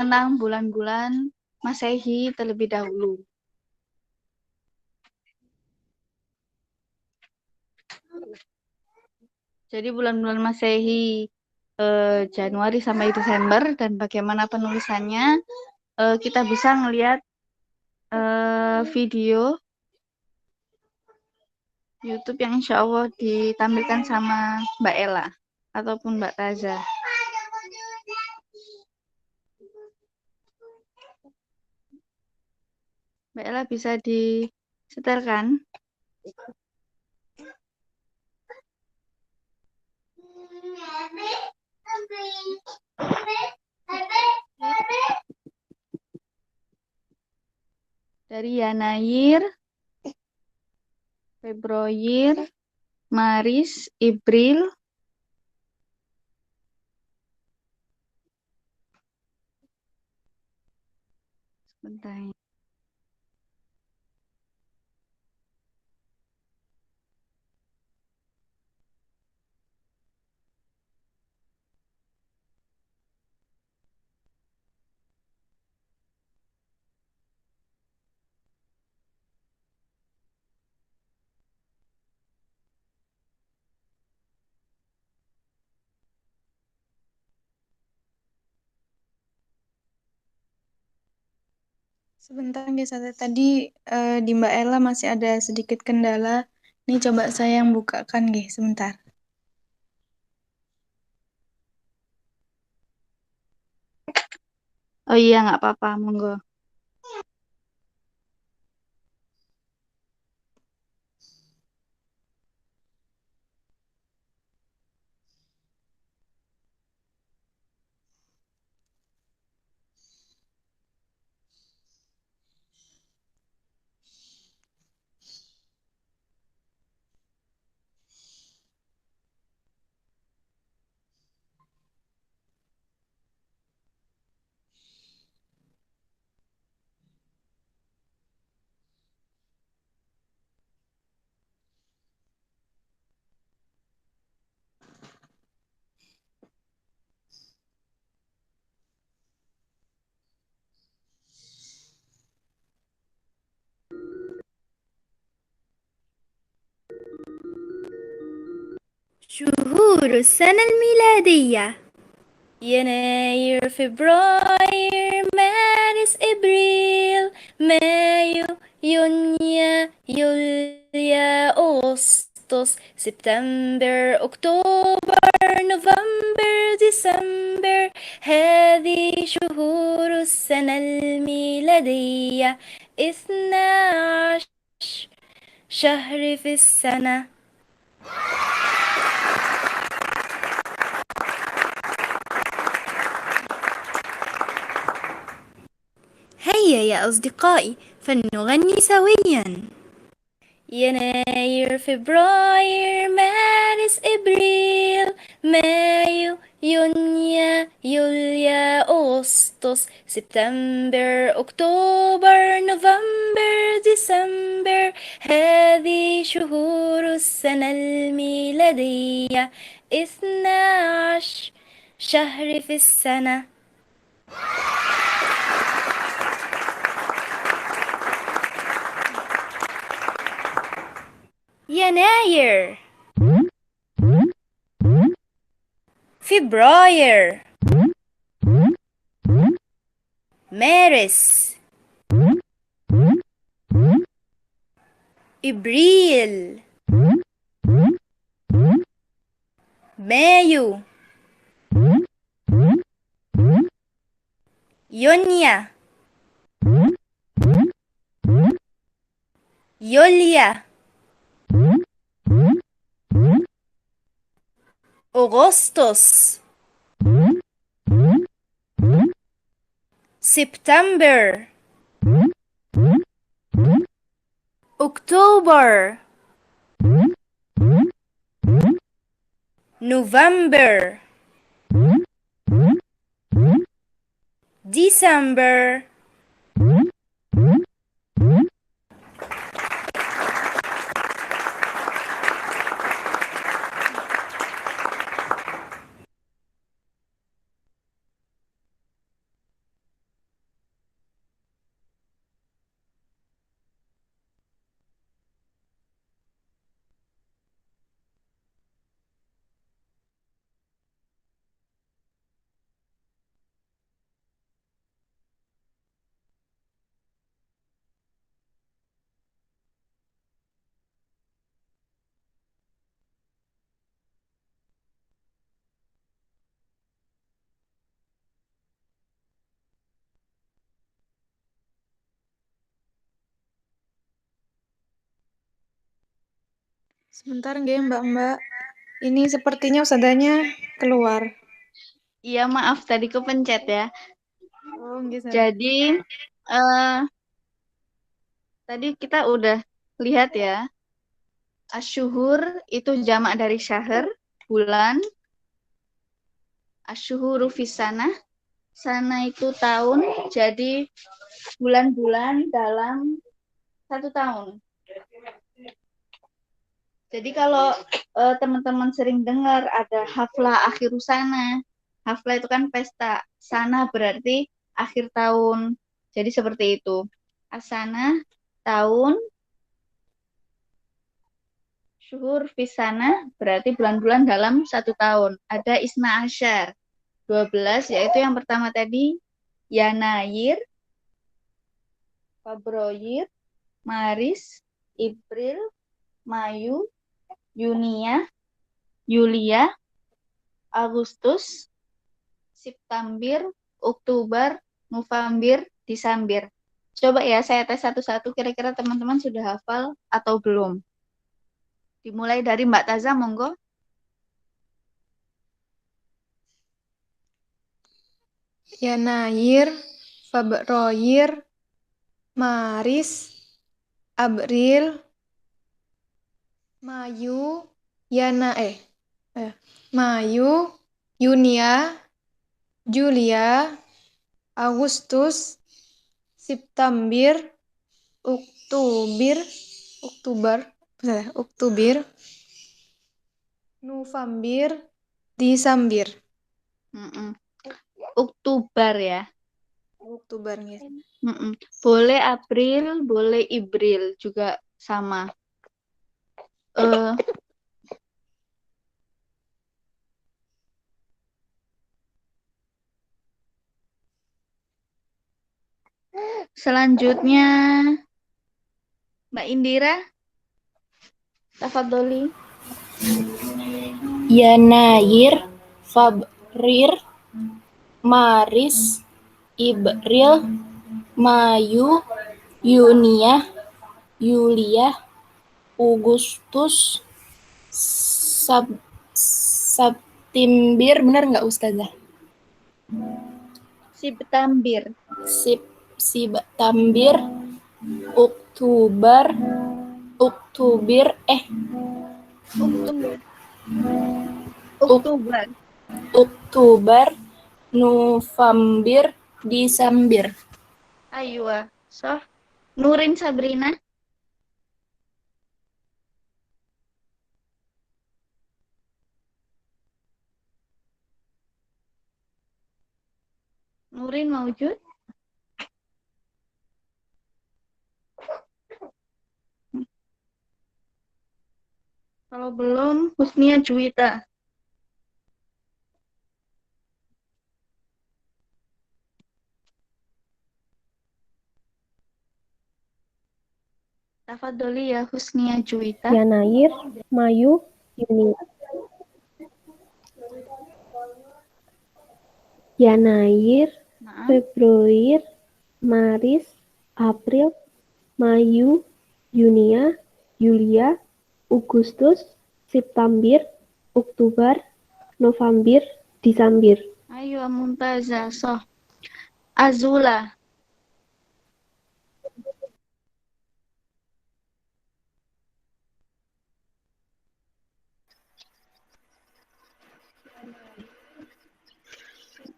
tentang bulan-bulan Masehi terlebih dahulu. Jadi bulan-bulan Masehi Januari sampai Desember dan bagaimana penulisannya kita bisa ngelihat video YouTube yang insya Allah ditampilkan sama Mbak Ella ataupun Mbak Taza. Mbak Ella bisa disetelkan. Dari Yanair, Februari, Maris, April, sebentar. Sebentar guys, tadi di Mbak Ella masih ada sedikit kendala. Ini coba saya yang bukakan guys, sebentar. Oh iya, nggak apa-apa, monggo. شهور السنة الميلادية: يناير، فبراير، مارس، إبريل، مايو، يونيو، يوليو، أغسطس، سبتمبر، أكتوبر، نوفمبر، ديسمبر. هذه شهور السنة الميلادية. 12 شهر في السنة. هيا يا أصدقائي فلنغني سويا: يناير، فبراير، مارس، إبريل، مايو، يونيو، يوليو، أغسطس، سبتمبر، أكتوبر، نوفمبر، ديسمبر. هذه شهور السنة الميلادية. 12 شهر في السنة. يناير، فبراير، مارس، إبريل، مايو، يونيو، يوليو، أغسطس، سبتمبر، أكتوبر، نوفمبر، ديسمبر. Sebentar nggih, Mbak-mbak. Ini sepertinya ustazahnya keluar. Iya, maaf tadi kepencet ya. Oh, nggih, Sar. Jadi eh tadi kita udah lihat ya, asyuhur itu jamak dari syahr, bulan. Asyuhuru fisana, sana itu tahun, jadi bulan-bulan dalam 1 tahun. Jadi kalau teman-teman sering dengar ada haflah akhir sana, haflah itu kan pesta, sana berarti akhir tahun. Jadi seperti itu. Asana tahun, syuhur fisana berarti bulan-bulan dalam 1 tahun. Ada isna asyar, 12, yaitu yang pertama tadi Yanayir, Februari, Maris, April, Mayu, Yunia, Yulia, Agustus, September, Oktober, November, Desember. Coba ya saya tes satu-satu, kira-kira teman-teman sudah hafal atau belum? Dimulai dari Mbak Taza, monggo. Yanayir, Februari, Maris, April, Mayu, Mayu, Yunia, Julia, Agustus, September, Oktober, Oktober, November, Desember. Oktober ya. Oktober nggih. Boleh April, boleh Ibril juga sama. Eh, Selanjutnya Mbak Indira, tafadholi. Yanayir, Fabrir, Maris, Ibril, Mayu, Yunia, Yulia, Agustus, September, benar nggak Ustazah? September. September, Oktober, Oktober. Oktober, November, Desember. Ayo, Nurin Sabrina. Nurin maujud? Kalau belum, Husnia Juwita. Tafadholi ya Husnia Juwita. Yanayir, Mayu, Yuni. Yanayir, Nah, Februari, Maris, April, Mayu, Yunia, Yulia, Agustus, September, Oktober, November, Desember. ayo Mumtazah, Azula.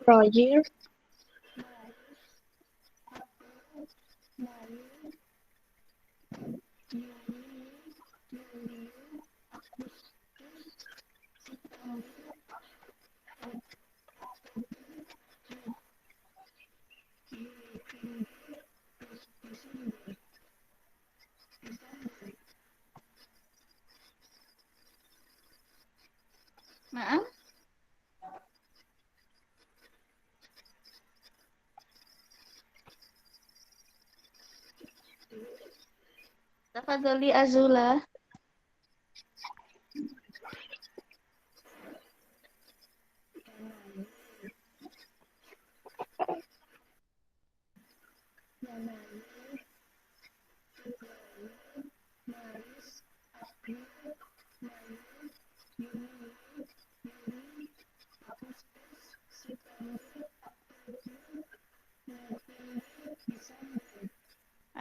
Roger, Nah, tafadholi Azula.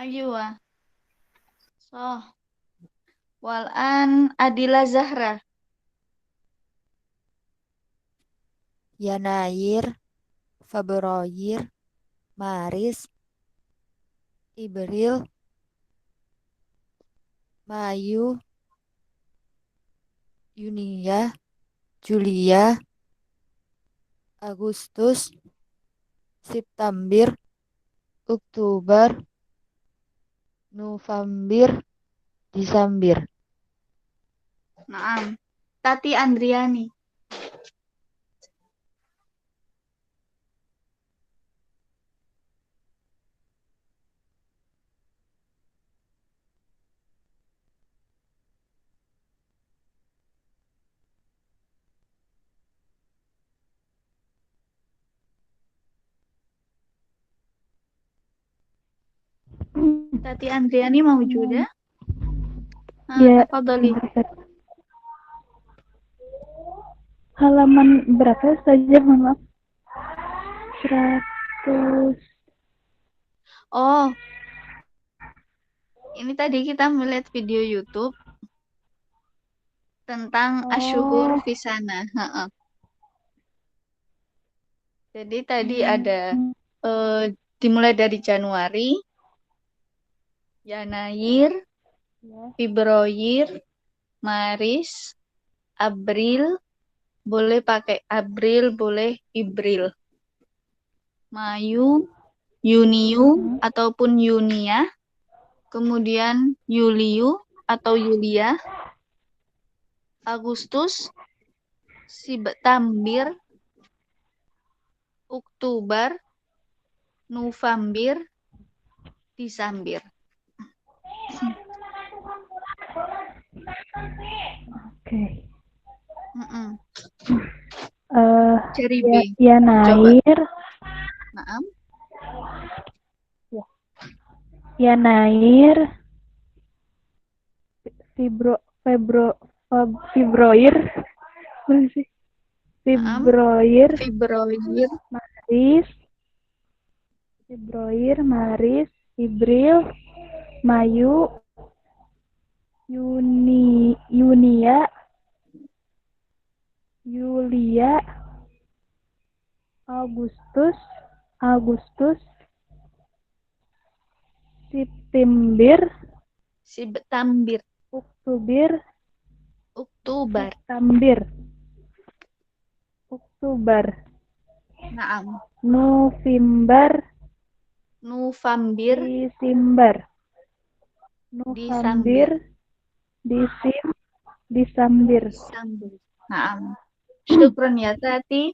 Aywa. So, walan Adila Zahra. Yanair, Februari, Maris, Ibril, Mayu, Yunia, Julia, Agustus, September, Oktober, November, Desember. Naam. Tati Andriani. Tati Andriani maujuda? Ya, Tafadhali. halaman berapa saja, mohon maaf? 100. Oh, ini tadi kita melihat video YouTube tentang Asyuhur Fisana. Heeh. Jadi tadi ada dimulai dari Januari, Yanair, Februari, Maris, April, boleh pakai April, boleh Ibril. Mayu, Yuniu ataupun Yunia, kemudian Yuliu atau Yulia, Agustus, September, Oktober, November, Desember. Oke. Cari B. Yanair, Naam. Yanair, Februari, Februari, Maris, Ibril, Mayu, Yunia, Yulia, Agustus, September, Oktober, Naam. November, Desember. Naam. Syukran ya Tati.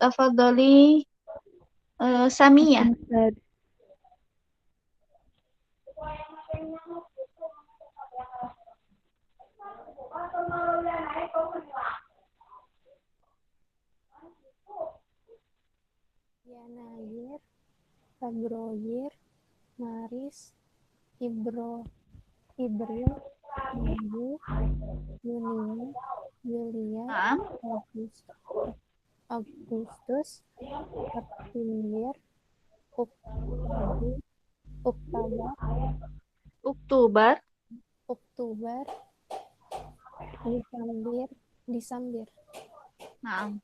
Tafadhali Samia. Yanair, Februari, Maris, Ibril, Mayu, Yunia, Yulia, Naam. Agustus, September, Oktober, Desember. Naam.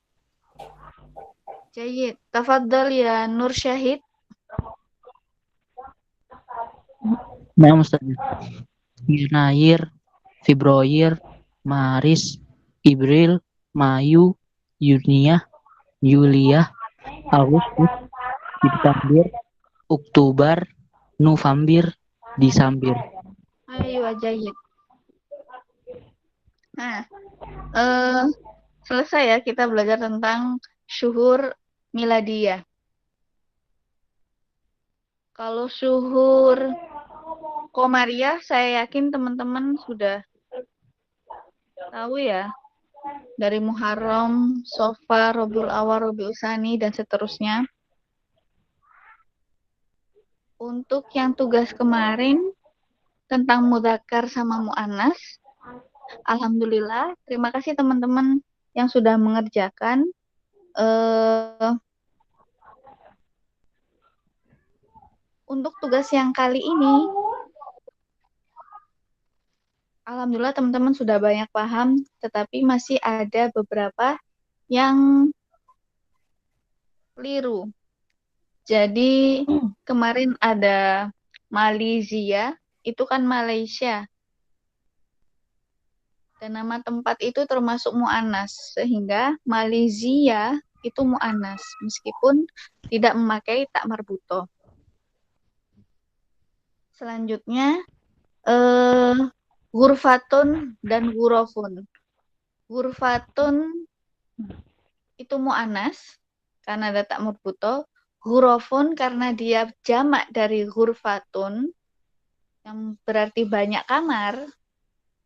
Jayid. Tafadhal ya Nur Syahid. Naam Ustaz. Yanair, Februari, Maris, Ibril, Mayu, Yunia, Yulia, Agustus, September, Oktober, November, Desember. Ayo Jayid. Nah, selesai ya kita belajar tentang syuhur miladiyah. Kalau syuhur Komariah, saya yakin teman-teman sudah tahu ya. Dari Muharram, Safar, Rabiul Awal, Rabiul Tsani, dan seterusnya. Untuk yang tugas kemarin tentang mudzakkar sama muannas, alhamdulillah, terima kasih teman-teman yang sudah mengerjakan. Untuk tugas yang kali ini, alhamdulillah teman-teman sudah banyak paham, tetapi masih ada beberapa yang keliru. Jadi kemarin ada Malaysia, itu kan Malaysia. Dan nama tempat itu termasuk mu'annas, sehingga Malaysia itu mu'annas, meskipun tidak memakai tak marbuto. Selanjutnya, ghurfatun dan ghurafun. Ghurfatun itu mu'annas, karena ada tak marbuto. Ghurafun karena dia jamak dari ghurfatun, yang berarti banyak kamar,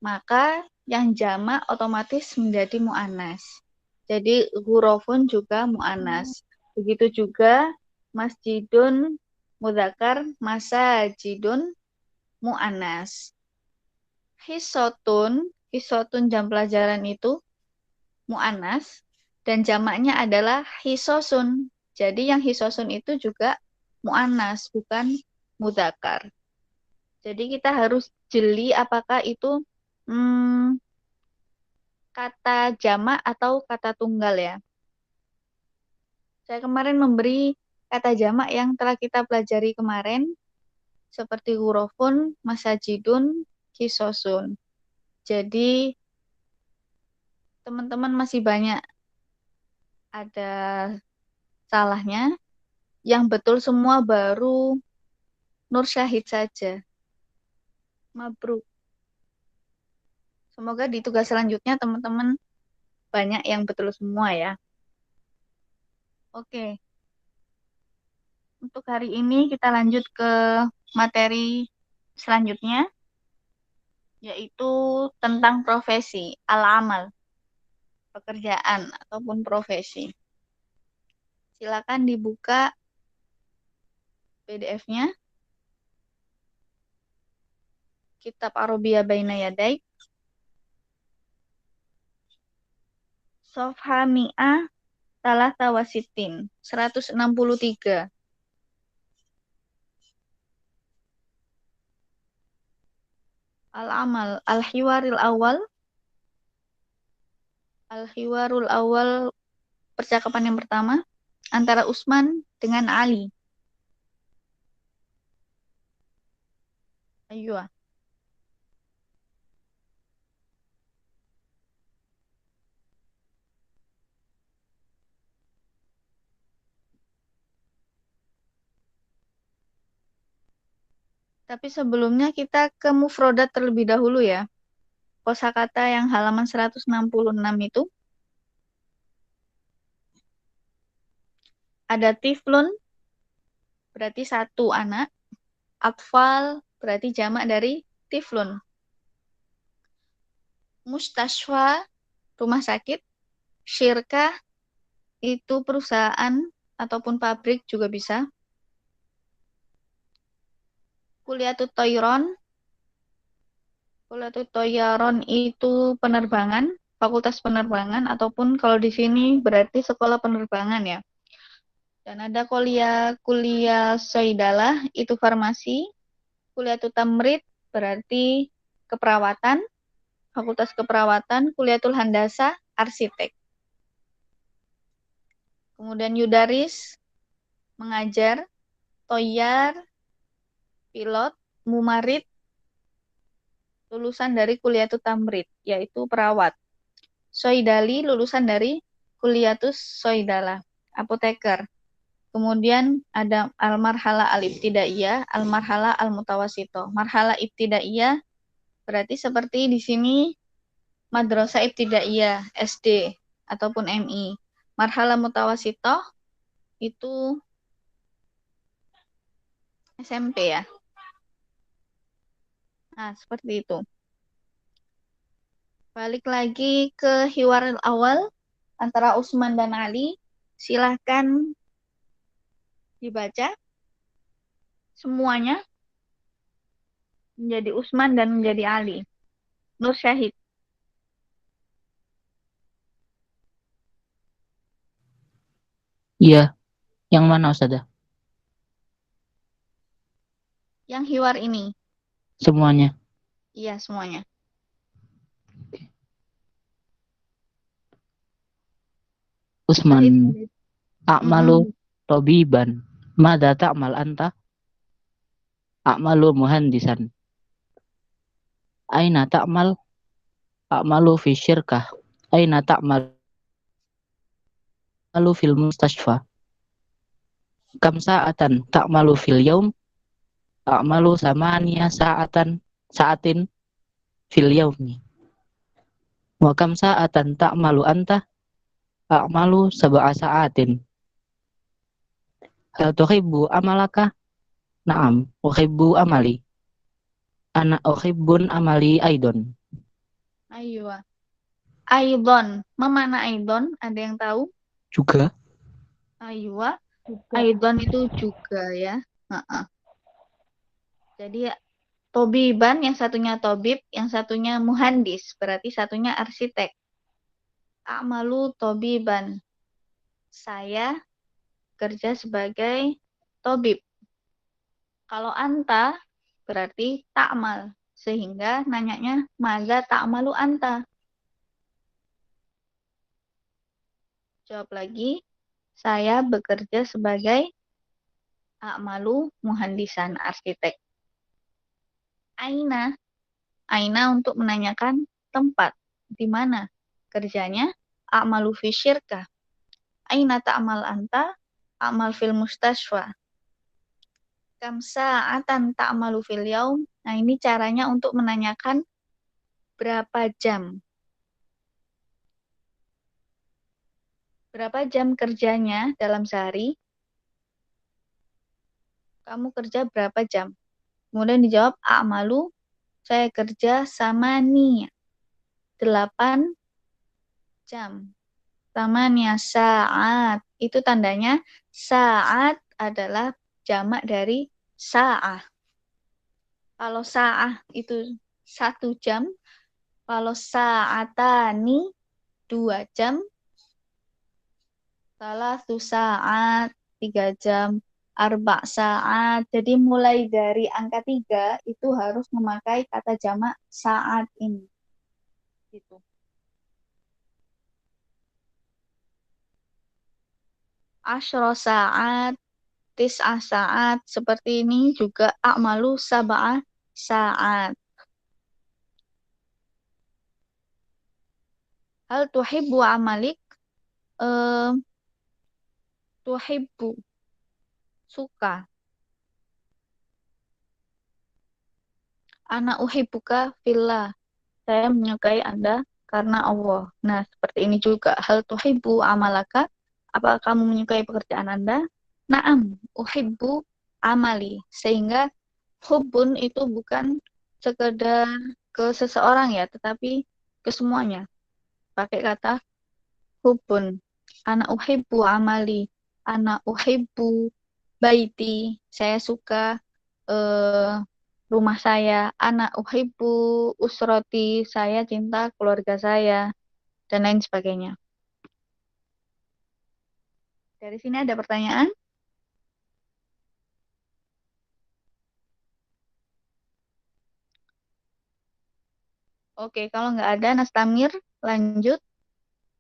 maka yang jamak otomatis menjadi mu'annas. Jadi ghurafun juga mu'annas. Begitu juga masjidun mudzakkar, masajidun mu'annas. Hisotun jam pelajaran itu mu'annas dan jamaknya adalah hisosun. Jadi yang hisosun itu juga mu'annas, bukan mudzakkar. Jadi kita harus jeli apakah itu kata jamak atau kata tunggal ya. Saya kemarin memberi kata jamak yang telah kita pelajari kemarin, seperti ghurafun, masajidun, kisosun. Jadi teman-teman masih banyak ada salahnya. Yang betul semua baru Nur Syahid saja. Mabruk. Semoga di tugas selanjutnya teman-teman banyak yang betul semua ya. Oke. Untuk hari ini kita lanjut ke materi selanjutnya, yaitu tentang profesi, al-amal, pekerjaan ataupun profesi. Silakan dibuka PDF-nya. Kitab Arabiyah Baina Yadaik. Sofha Mi'ah Talata Wasitin 163. Al-amal al-hiwaril awal. Al-hiwarul awal, percakapan yang pertama antara Utsman dengan Ali. Ayo. Tapi sebelumnya kita ke mufrodat terlebih dahulu ya. Kosakata yang halaman 166 itu. Ada tiflun, berarti satu anak. Atfal, berarti jamak dari tiflun. Mustashfa, rumah sakit. Syirkah, itu perusahaan ataupun pabrik juga bisa. Kuliatut Toyron. Kuliatut Toyron itu penerbangan, fakultas penerbangan, ataupun kalau di sini berarti sekolah penerbangan ya. Dan ada kuliah Soidalah, itu farmasi. Kuliatut Tamrid berarti keperawatan, fakultas keperawatan. Kuliatul Handasa, arsitek. Kemudian Yudaris, mengajar. Toyar, pilot. Mumarid, lulusan dari Kuliatul Tamrid, yaitu perawat. Soidali, lulusan dari Kuliatus Soidalah, apoteker. Kemudian ada al-marhala al-ibtidaiyah, al-marhala al-mutawasito. Marhala ibtidaiyah berarti seperti di sini madrasah ibtidaiyah, SD ataupun MI. Marhala mutawasito itu SMP ya. Nah, seperti itu. Balik lagi ke hiwaril awal antara Utsman dan Ali. Silahkan dibaca semuanya menjadi Utsman dan menjadi Ali. Nur Syahid. Iya, yang mana Ustazah? Yang hiwar ini. Semuanya. Iya, semuanya. Usman. Sahih. A'malu tabiban. Mada ta'mal anta? A'malu muhandisan. Aina ta'mal? A'malu fi syirkah. Aina ta'mal? A'malu fil mustashfa. Kam sa'atan ta'malu fil yaum? A'malu samaniya sa'atin fil yaumi. Wa kam sa'atan ta'malu anta? A'malu sab'a sa'atin. Hal tuhibbu amalaka? Naam, uhibbu amali. Ana uhibbun amali aidon. Aywa. Aidon. Memana aidon? Ada yang tahu? Juga. Aywa. Juga. Aidon itu juga ya. Jadi tobiban, yang satunya tobib, yang satunya muhandis. Berarti satunya arsitek. A'malu tobiban. Saya kerja sebagai tobib. Kalau anta berarti ta'mal. Sehingga nanyanya maza ta'malu anta. Jawab lagi. Saya bekerja sebagai a'malu muhandisan arsitek. Aina. Aina untuk menanyakan tempat. Di mana kerjanya? A'malu fi syirkah. Aina ta'mal anta? A'mal fil mustashfa. Kam sa'atan ta'malu fil yaum. Nah, ini caranya untuk menanyakan berapa jam. Berapa jam kerjanya dalam sehari? Kamu kerja berapa jam? Kemudian dijawab a'malu, saya kerja sama nia. 8 jam. Samania saat. Itu tandanya saat adalah jamak dari sa'ah. Kalau sa'ah itu 1 jam, kalau sa'atani 2 jam, salatu saat 3 jam, 4 saat. Jadi mulai dari angka 3 itu harus memakai kata jamak saat ini. Gitu. Asyra saat, tis'ah saat, seperti ini juga a'malu sab'ah saat. Hal tuhibbu amalik? Tuhibbu, suka. Ana uhibbuka fillah. Saya menyukai Anda karena Allah. Nah, seperti ini juga. Hal tuhibbu amalaka? Apakah kamu menyukai pekerjaan Anda? Naam, uhibbu amali. Sehingga hubbun itu bukan sekedar ke seseorang ya, tetapi ke semuanya. Pakai kata hubbun. Ana uhibbu amali. Ana uhibbu baiti. Saya suka rumah saya. Ana uhibbu usroti. Saya cinta keluarga saya. Dan lain sebagainya. Dari sini ada pertanyaan? Oke, kalau nggak ada, Nastamir, lanjut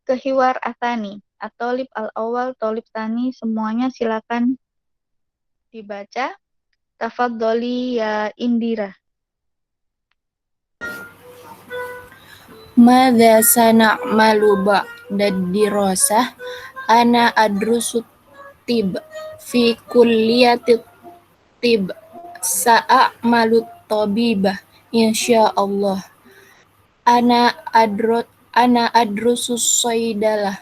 ke hiwar atani. At-tolib al-awal, tolib tani, semuanya silakan dibaca. Tafadholi ya Indira. Madza sana'malu ba'da dirasah? Ana adrusu tib fi kulliyati tib. Sa'amalu tabibah insyaallah. Ana adrusu saydalah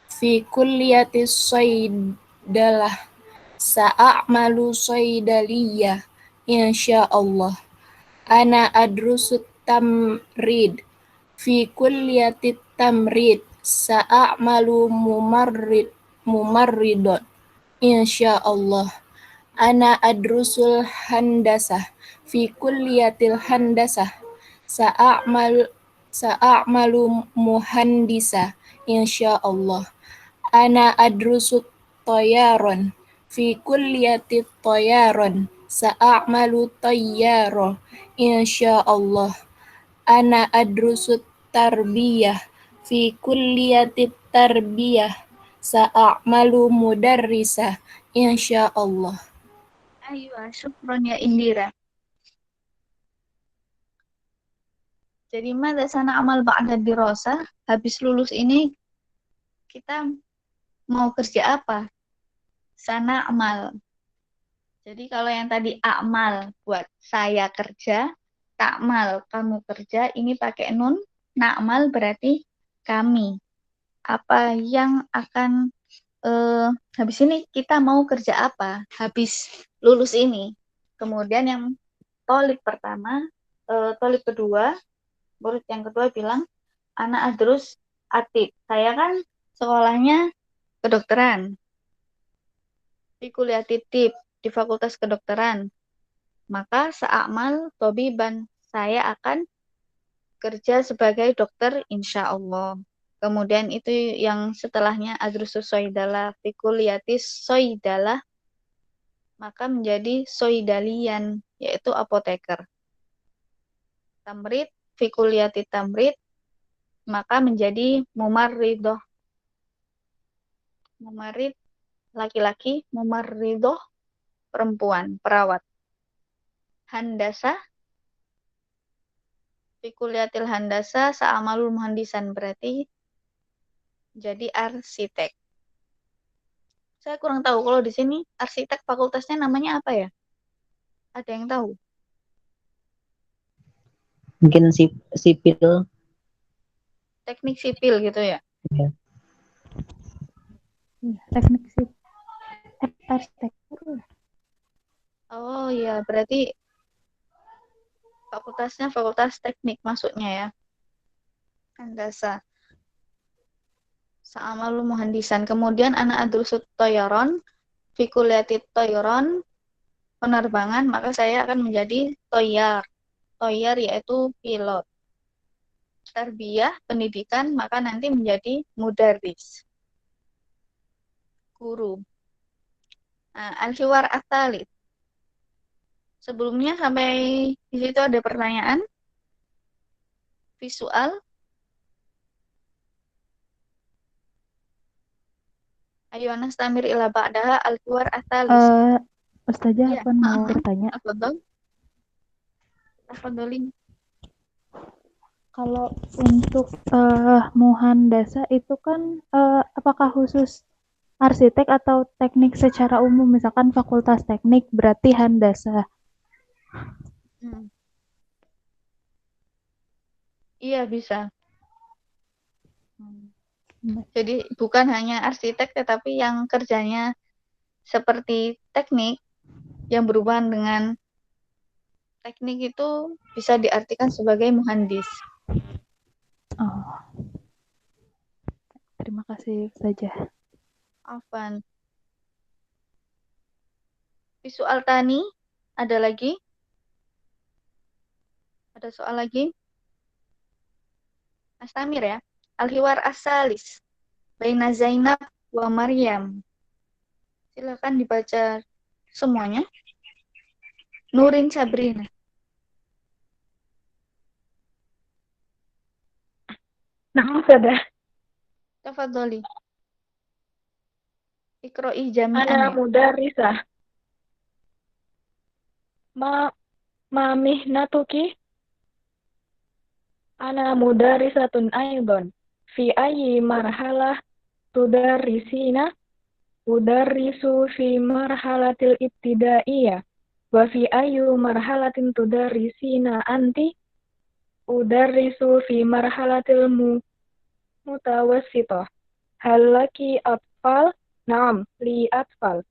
fi kulliyati saydalah. Sa'amalu saydaliyah insyaallah. Ana adrusu tamrid fi kulliyati tamrid. Sa'amalu mumarridon insyaallah. Ana adrusul handasah fi kulliyatil handasah. Sa'amalu muhandisa insyaallah. Ana adrusu tayaron fi kulliyati tayaron. Sa'amalu tayyarah insyaallah. Ana adrusut tarbiyah fi kulliyatit tarbiyah. Sa'amalu mudarrisah insyaallah. Ayo, syukron ya Indira. Jadi mada sana amal ba'da dirasah, habis lulus ini kita mau kerja apa? Sana amal. Jadi kalau yang tadi amal buat saya kerja, takmal kamu kerja, ini pakai nun, nakmal berarti kami. Apa yang akan habis ini kita mau kerja apa? Habis lulus ini. Kemudian yang tolik pertama, tolik kedua, murid yang kedua bilang, anak adrus atib. Saya kan sekolahnya kedokteran. Di kuliah titip di Fakultas Kedokteran. Maka sa'amal tobiban. Saya akan kerja sebagai dokter insya Allah. Kemudian itu yang setelahnya adrusus soidalah fi kuliatis soidalah. Maka menjadi soidalian, yaitu apoteker. Tamrid fi kuliati tamrid, maka menjadi mumarridoh. Mumarrid laki-laki, mumarridoh perempuan, perawat. Handasa fi kuliatil handasa sa'amalul muhandisan, berarti jadi arsitek. Saya kurang tahu kalau di sini arsitek fakultasnya namanya apa ya? Ada yang tahu? Mungkin sipil. Teknik sipil gitu ya? Ya. Teknik arsitektur. Oh iya, berarti fakultasnya fakultas teknik masuknya ya. Handasa. Sa'amalu muhandisan. Kemudian anak adrusut toyaron, fi kuliatit toyaron, penerbangan, maka saya akan menjadi toyar. Toyar yaitu pilot. Tarbiyah, pendidikan, maka nanti menjadi mudarris. Guru. Nah, al-hiwar at-talid. Sebelumnya sampai di situ ada pertanyaan? Visual? Ayo nastamir ila ba'daha al-hiwar at-talis. Ustazah, Iya, aku mau bertanya. apa dong? Tafadholin. Kalau untuk muhandasa itu kan apakah khusus arsitek atau teknik secara umum? Misalkan fakultas teknik berarti handasa. Iya, bisa. Jadi bukan hanya arsitek, tetapi yang kerjanya seperti teknik, yang berhubungan dengan teknik itu bisa diartikan sebagai muhandis. Oh. Terima kasih saja. Afan. Visual tani, ada lagi? Ada soal lagi? Astamir ya. Al-hiwar as-salis. Baina Zainab wa Maryam. Silakan dibaca semuanya. Nurin Sabrina. Nah, sudah. Tafadholi. Iqra'i jami'an Ana ya. mudarrisah. Ma mihnatuki? Ana mudarrisatun aydon. Fi ayyi marhalah tudarrisina? Udarrisu fi marhalatil ibtidaiyah. Wa fi ayyu marhalatin tudarrisina anti? Udarrisu fi marhalatil mutawassithah. Hal laki atfal? Naam, li atfal.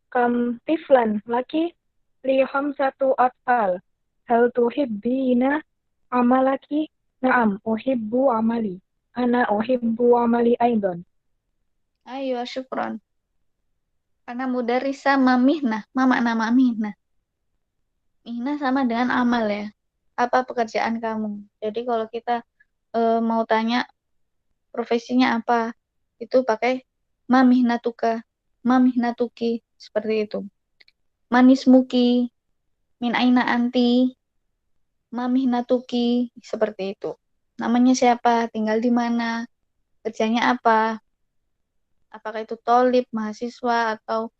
Kam tiflan laki? Li khamsatu atfal. Hal tuhibbina amalaki? Naam, uhibbu amali. Ana uhibbu amali aidan. Ayo, syukron. Karena mudarrisa mamihna. Ma makna mamihna? Mihna sama dengan amal ya. Apa pekerjaan kamu? Jadi kalau kita mau tanya profesinya apa, itu pakai mamihnatuka, mamihnatuki, seperti itu. Manismuki, Min aina anti, ma mihnatuki, seperti itu. Namanya siapa, tinggal di mana, kerjanya apa, apakah itu tolib, mahasiswa, atau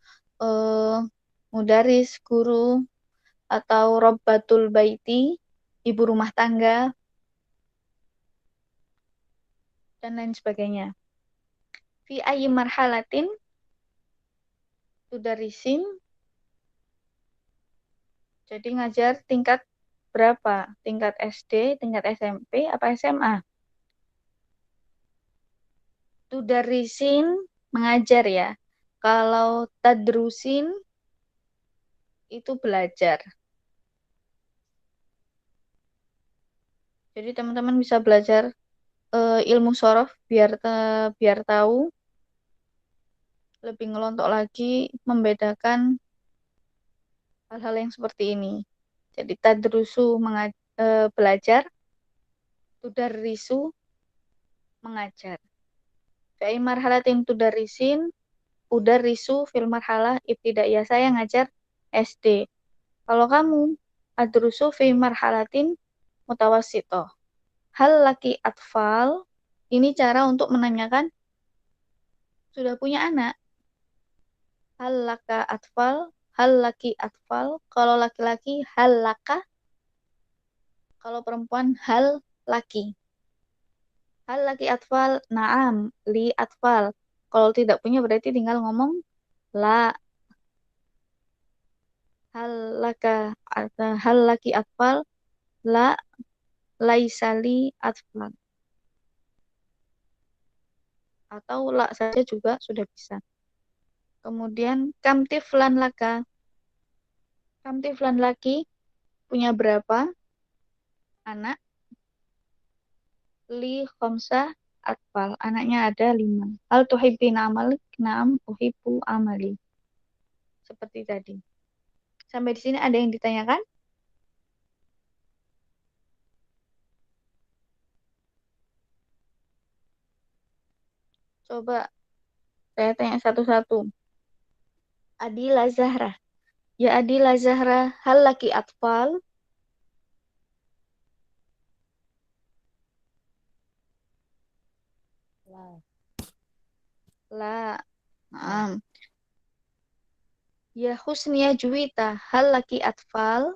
mudaris, guru, atau robbatul baiti, ibu rumah tangga, dan lain sebagainya. Fi ayyi marhalatin tudarisin, jadi ngajar tingkat berapa? Tingkat SD, tingkat SMP, apa SMA? Tudarisin, mengajar ya. Kalau tadrusin, itu belajar. Jadi teman-teman bisa belajar ilmu sorof biar tahu lebih ngelontok lagi membedakan hal-hal yang seperti ini. Jadi tadrusu belajar, tudarrisu mengajar. Fi marhalatin tudarrisin, udarrisu fil marhalah ibtidaiyah, saya ngajar SD. Kalau kamu adrusu fi marhalatin mutawassithah. Hal laki atfal, ini cara untuk menanyakan sudah punya anak. Hal laka atfal, hal laki atfal, kalau laki-laki hal laka, kalau perempuan hal laki. Hal laki atfal, naam, li atfal. Kalau tidak punya berarti tinggal ngomong la. Hal laki atfal, la, laisali atfal. Atau la saja juga sudah bisa. Kemudian kam tiflan laka. Kam tiflan laki punya berapa anak? Li khamsah atfal. Anaknya ada 5. Hal tuhibbina amalik? Naam uhibbu amali. Seperti tadi. Sampai di sini ada yang ditanyakan? Coba saya tanya satu-satu. Adila Zahra. Ya Adila Zahra, hal laki atfal? La. Naam. Ya Husnia Juwita, hal laki atfal?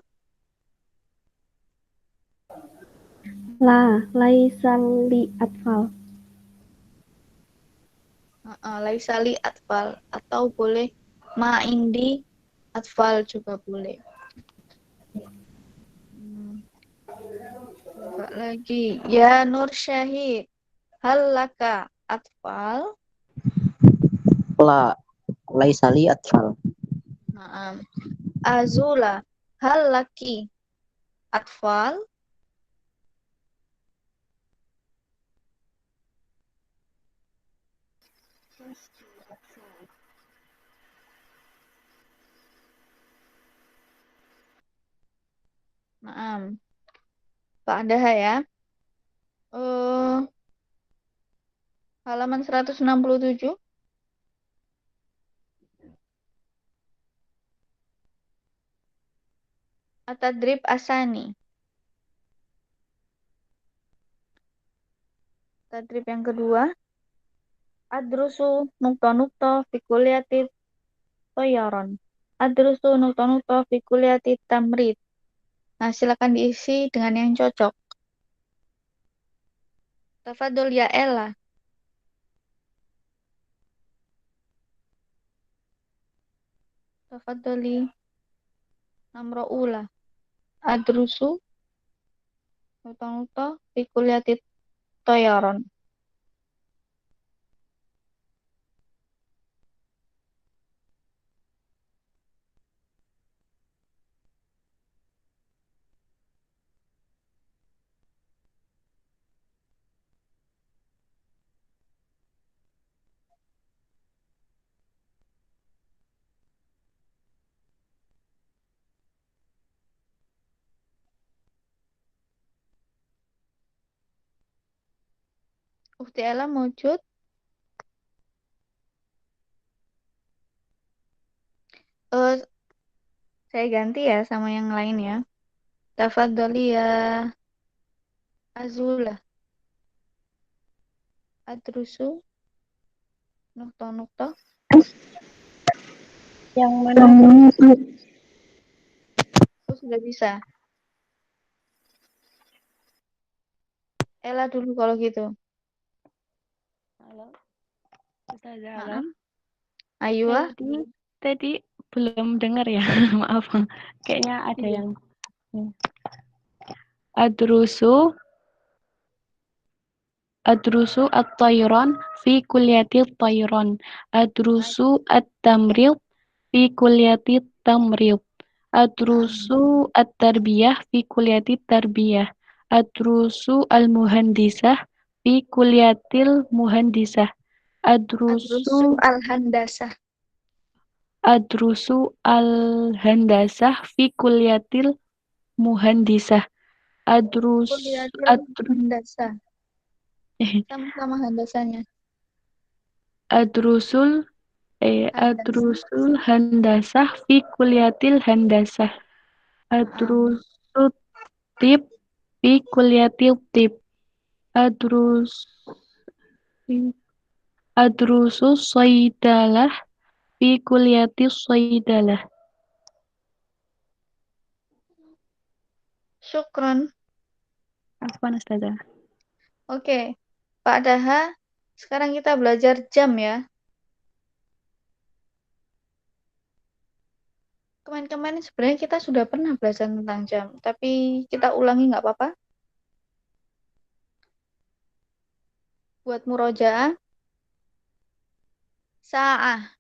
La, laisa li atfal. Laisali atfal. Atau boleh ma indi atfal juga boleh. Coba lagi. Ya Nur Syahid, hal laka atfal? La, laisali atfal. Naam. Azula, hal laki atfal? Naam. Pak Andaha ya. Halaman 167. Atadrib asani. Tadrib yang kedua. Adrusu nukta-nukta fi kuliyatit toyaron. Adrusu nukta-nukta fi kuliyatit tamrid. Nah, silakan diisi dengan yang cocok. Tafadhol ya Ella. Tafadholi namro ula. Adrusu nukta-nukta fi kuliyatit toyaron. Ukti Ella mewujud. Saya ganti ya sama yang lain ya. Tafadholi ya Azula. Adrusu. Nukta-nukta. Yang mana? Oh, sudah bisa. Ella dulu kalau gitu. Halo, Ustazah, halo. Naam. Ayo ah. Tadi belum dengar ya, maaf. Kayaknya ada Iya. yang adrusu at-tayran fi kulliyati tayran. Adrusu at-tamrid fi kulliyati tamrid. Adrusu at-tarbiyah fi kulliyati tarbiyah. Adrusu al-muhandisah fi kulliyatil muhandisah. Adrusu al-handasah. Adrusu al-handasah fi kulliyatil muhandisah. Kuliatil Adrusul handasah. Sama-sama handasanya. adrusul handasah fi kulliyatil handasah. Adrusul tib fi kulliyatil tib. Adrusul saydalah fi kulliyatil saydalah. Syukron. Afwan Ustazah. Oke. Pak Daha, sekarang kita belajar jam ya. Kemarin-kemarin sebenarnya kita sudah pernah belajar tentang jam, tapi kita ulangi nggak apa-apa. Buat murojaah. Sa'ah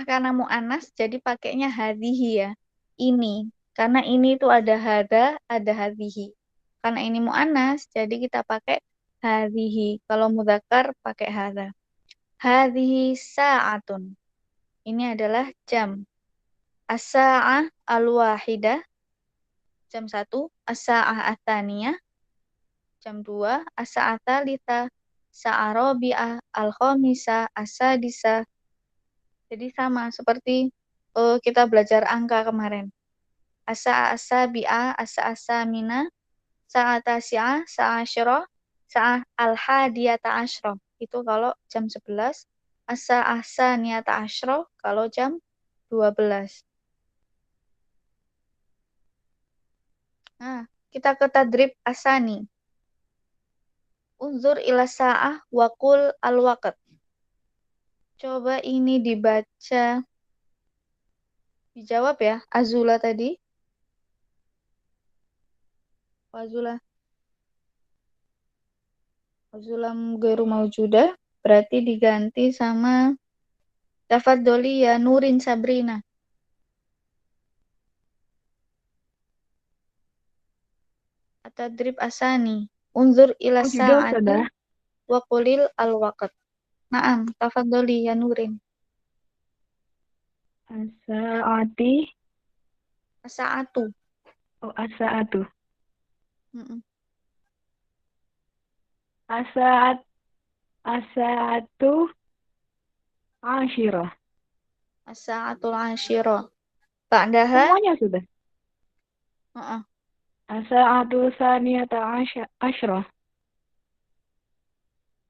karena mu'anas, jadi pakainya hadhihi ya. Ini. Karena ini itu ada hada, ada hadhihi. Karena ini mu'anas, jadi kita pakai hadhihi. Kalau mudzakkar pakai hada. Hadhihi sa'atun. Ini adalah jam. As-sa'ah al-wahidah. Jam 1. As-sa'ah at-taniyah. Jam 2. As-sa'ah tsalitsah. Sa'ah rabi'ah. Al-khamisah. As-sadisah. Jadi sama seperti kita belajar angka kemarin. Asa asabi'a, asa asamina, sa'a tasi'a, sa'a asyra, sa'a al-hadiyata asyra. Itu kalau jam 11. Asa ahsaniyata asyra kalau jam 12. Nah, kita ke tadrib asani. Unzur ila sa'ah wa qul al-waqt. Coba ini dibaca. Dijawab ya, Azula tadi. Azula ghairu maujudah, berarti diganti sama Tafadholi ya Nurin Sabrina. At-tadrib asani. Unzur ila sa'ati wa qulil al-waqt. Naam, tafadholi ya Nurin. As-sa'ati. As-sa'atu. Oh, as-sa'atu. Mm-mm. As-sa'atu asyirah. As-sa'atul asyirah. Ba'daha. Semuanya sudah. Heeh. As-sa'atu saniyata asyirah.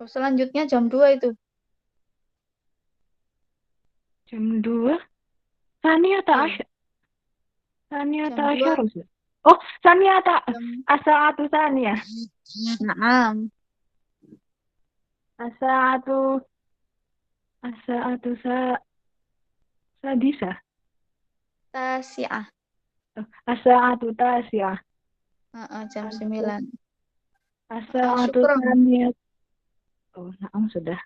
Selanjutnya jam 2 itu. Jam 2. Saniyata Iya. asyirah. Saniyata Jam 2. asyirah. Oh, saniyata. As-sa'atu saniyah. Naam. As-sa'atu sadisah. Tasi'ah. As-sa'atu tasi'ah. Jam 9. As-sa'atu Syukron. saniyah. Oh, naam sudah.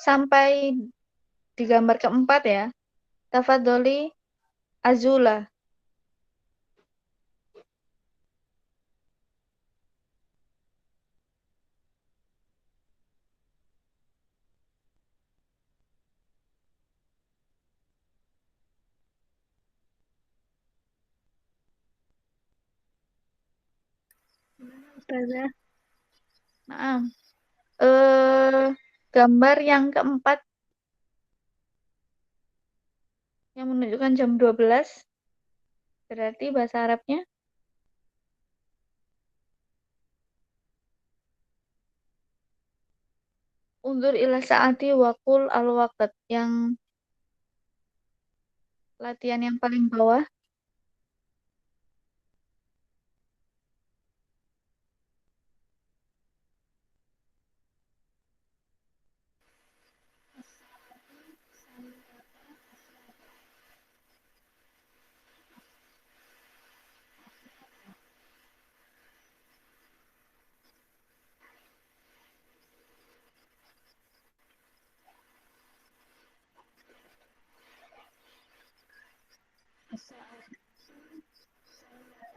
Sampai di gambar keempat ya. Tafadholi Azula. Ustazah. Nah, gambar yang keempat yang menunjukkan jam 12. Berarti bahasa Arabnya undur ila saati waqul al waqt, yang latihan yang paling bawah.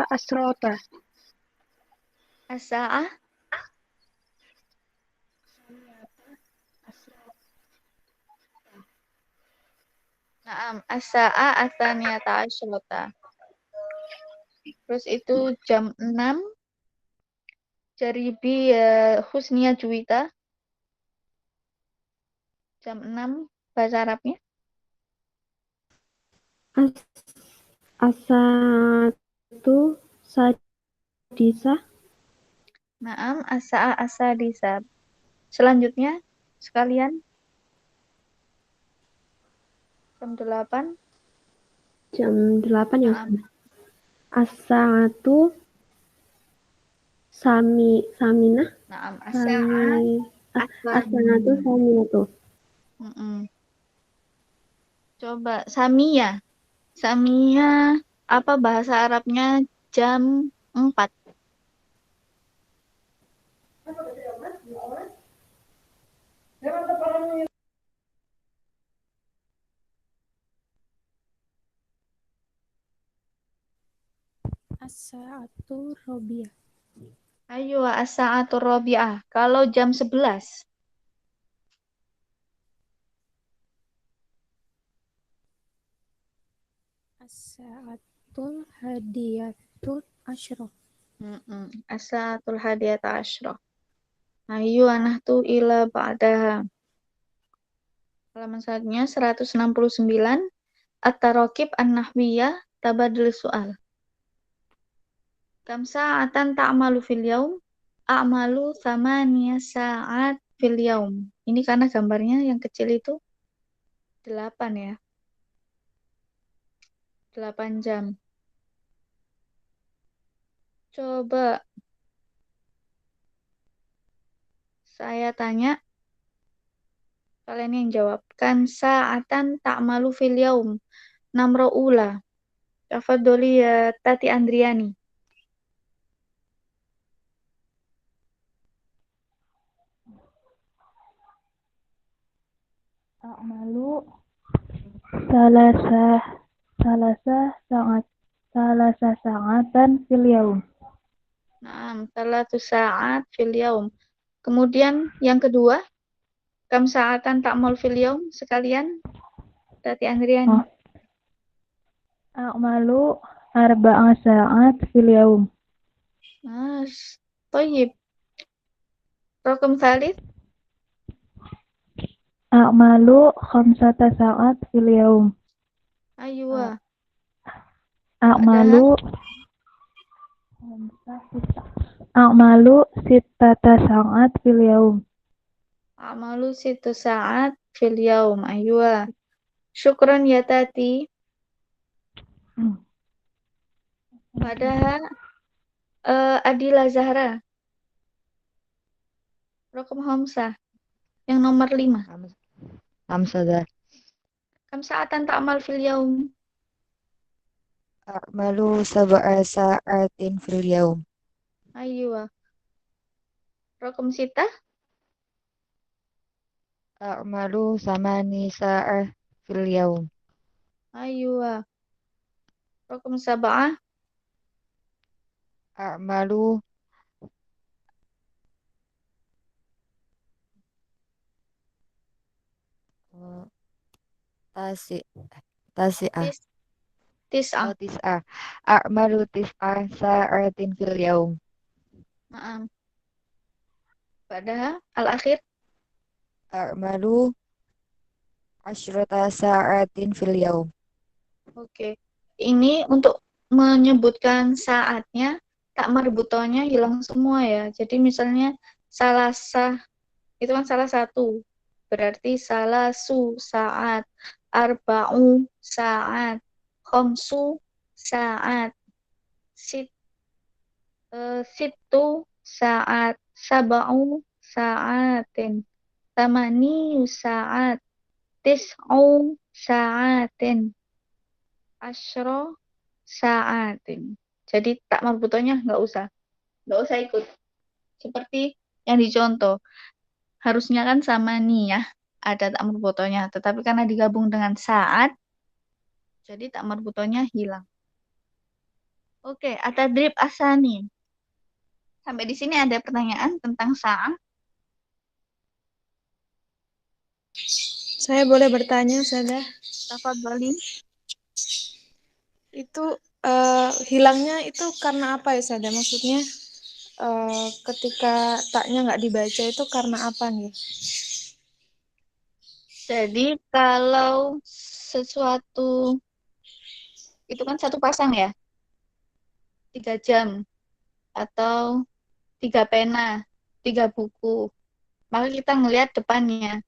Asrota. As-sa'ah. Naam, as-sa'ah atsaniyata asyrota. Terus itu jam 6. Jaribi Husnia Juwita. Jam 6 bahasa Arabnya. Asatu sadisa. Naam, as-sa'ah as-sadisa. Selanjutnya sekalian jam 8. Jam 8 ya. Naam. As-sa'atu saminah. Naam, as-sa'ah As-sa'atu saminatu. Coba Samia. Samia apa bahasa Arabnya jam 4? As-sa'atu robiah. Ayo, as-sa'atur rabi'ah. Kalau jam 11. As-sa'atul hadiyatul asyroh. As-sa'atul hadiyata asyroh. Ayo anahtu ila ba'daha. Halaman selanjutnya 169. At-taraqib an-nahwiyah tabadul soal. Kam sa'atan ta'malu fil yaum? A'malu thamaniya sa'at fil yaum. Ini karena gambarnya yang kecil itu 8 ya. 8 jam. Coba saya tanya, kalian yang jawab. Kan sa'atan ta'malu fil yaum. Namro ula. Tafadholi ya Tati Andriani. A'malu salasa sa'atan fil yaum. Nah, 3 saat fil yaum. Kemudian yang kedua, kam sa'atan ta'mal fil yaum, sekalian Tati Andriani. A'malu arba'a sa'at fil yaum. Toyib. Rokem salid. A'malu khamsata sa'at fil yaum. Aywa. A'malu sittata sa'at fil yaum. A'malu 1 saat fil yaum. Aywa. Syukran ya Tati. Padahal Adila Zahra. Rokem Hamzah. Yang nomor 5. Hamzah. Kam sa'atan ta'mal fil yaum. A'malu sab'a sa'atin fil yaum. Aywa. Rokem sita. A'malu samani sa'ah fil yaum. Aywa. Rokem sab'ah. A'malu tasi'ah. Tis'ah. Tis'ah. A'malu tis'ah sa'atin fil yaum. Padahal al-akhir. A'malu asyrata sa'atin fil yaum. Oke. Ini untuk menyebutkan saatnya, tak marbutonya hilang semua ya. Jadi misalnya salasah, itu kan salah satu. Berarti salasu saat, arba'u saat, khamsu saat, sit, situ saat, sab'u saatin, tamani saat, tis'u saatin, asyro saatin. Jadi tak marbutonya nggak usah ikut. Seperti yang dicontoh, harusnya kan sama nih ya, ada tak marbutonya. Tetapi karena digabung dengan saat, jadi tak marbutonya hilang. Oke, atadrib asani. Sampai di sini ada pertanyaan tentang saat. Saya boleh bertanya, Ustazah? Tafadhali. Itu hilangnya itu karena apa ya, Ustazah? Maksudnya ketika taknya nggak dibaca itu karena apa nih? Jadi kalau sesuatu itu kan satu pasang ya, 3 jam atau 3 pena, 3 buku. Maka kita ngelihat depannya.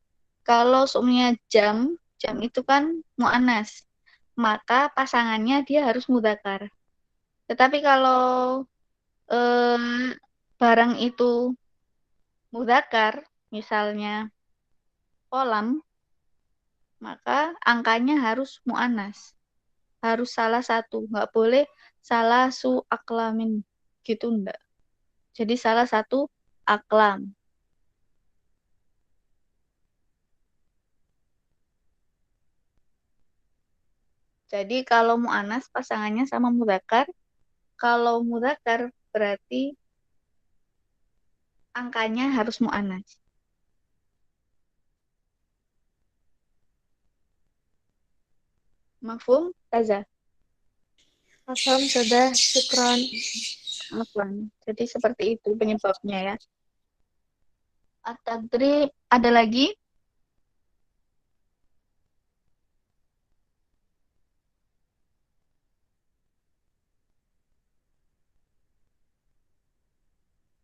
Kalau seumurnya jam itu kan mu'annas. Maka pasangannya dia harus mudzakkar. Tetapi kalau barang itu mudzakkar, misalnya kolam, maka angkanya harus mu'annas. Harus salah satu, nggak boleh salah su aklamin gitu, enggak. Jadi salah satu aklam. Jadi kalau mu'annas pasangannya sama mudzakkar. Kalau mudzakkar berarti angkanya harus mu'annas. Mafhum, Taza? Paham, Ustazah. Syukran. Mafhum. Jadi seperti itu penyebabnya ya. At-tadrib ada lagi?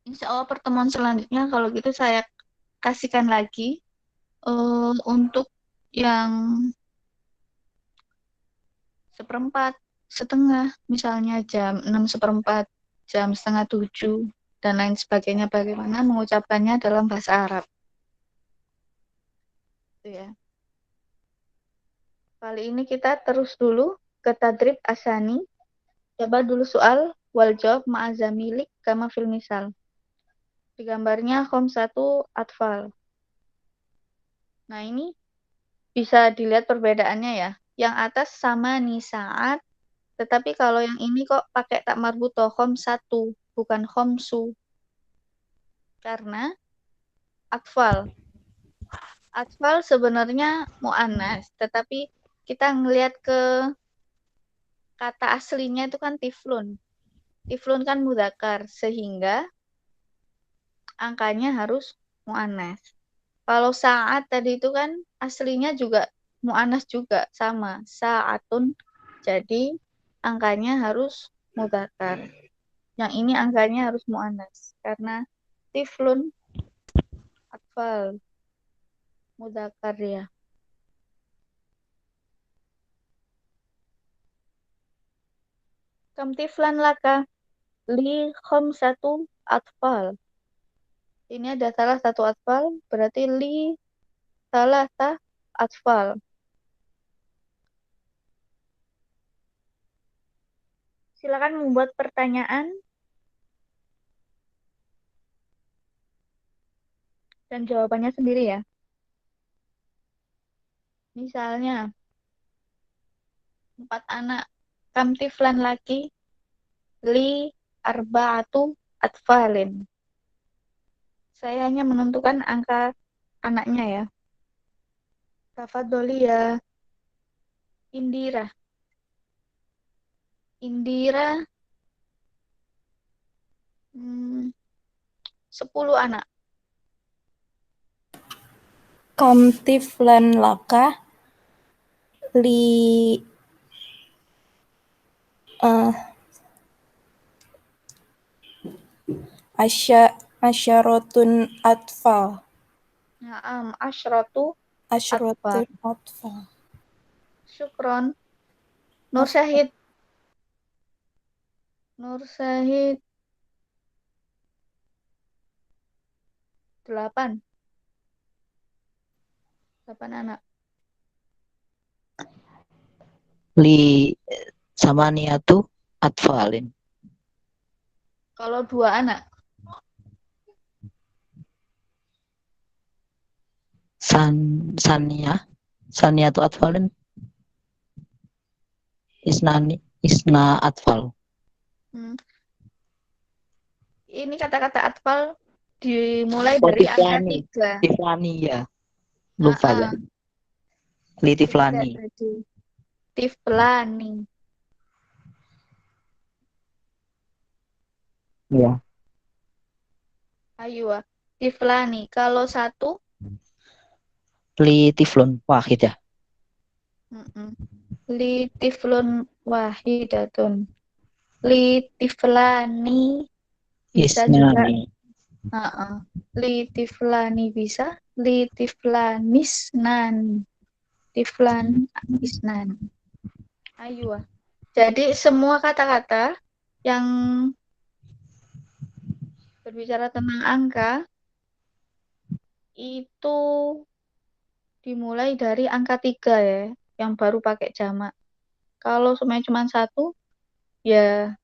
Insya Allah pertemuan selanjutnya kalau gitu saya kasihkan lagi untuk yang seperempat, setengah, misalnya jam 6:15, jam 6:30, dan lain sebagainya, bagaimana mengucapkannya dalam bahasa Arab. Itu ya. Kali ini kita terus dulu ke tadrib asani. Coba dulu soal wal jawab ma'azamilik kama fil misal. Di gambarnya khamsatu atfal. Nah, ini bisa dilihat perbedaannya ya. Yang atas sama nih saat, tetapi kalau yang ini kok pakai tak marbutoh khamsatu, bukan khamsu. Karena atfal. Atfal sebenarnya mu'annas, tetapi kita ngelihat ke kata aslinya itu kan tiflun. Tiflun kan mudzakkar, sehingga angkanya harus mu'annas. Kalau saat tadi itu kan aslinya juga mu'annas juga, sama, saatun. Jadi angkanya harus mudzakkar. Yang ini angkanya harus mu'annas karena tiflun atfal mudzakkar ya. Kam tiflan laka li khamsatu atfal. Ini ada salah satu atfal, berarti li salah atfal. Silakan membuat pertanyaan dan jawabannya sendiri ya. Misalnya, 4 anak. Kam tiflan laki li arba'atu atfalin. Saya hanya menentukan angka anaknya ya. Tafadholi ya. Indira. Indira 10 anak. Kam tiflan laka li uh, asyaratun atfal. Naam, asyratu atfal. Asyaratun atfal. Syukron. Nur Syahid. Nur Syahid 8 anak. Li samaniyatu atfalin. Kalau 2 anak. Saniyatu atfalin. Isna atfal. Ini kata-kata atfal dimulai dari angka 3. Tiflani ya. Lupa ya. Li tiflani. Tiflani. Ya. Ayo, tiflani. Kalau 1 Li tiflun wahid ya. Li tiflun wahidatun. Li tiflani bisa juga. Li tiflani bisa. Li tiflanisnani. Tiflanisnani. Ayo. Jadi semua kata-kata yang berbicara tentang angka itu dimulai dari angka 3 ya, yang baru pakai jamak. Kalau semuanya cuma 1, ya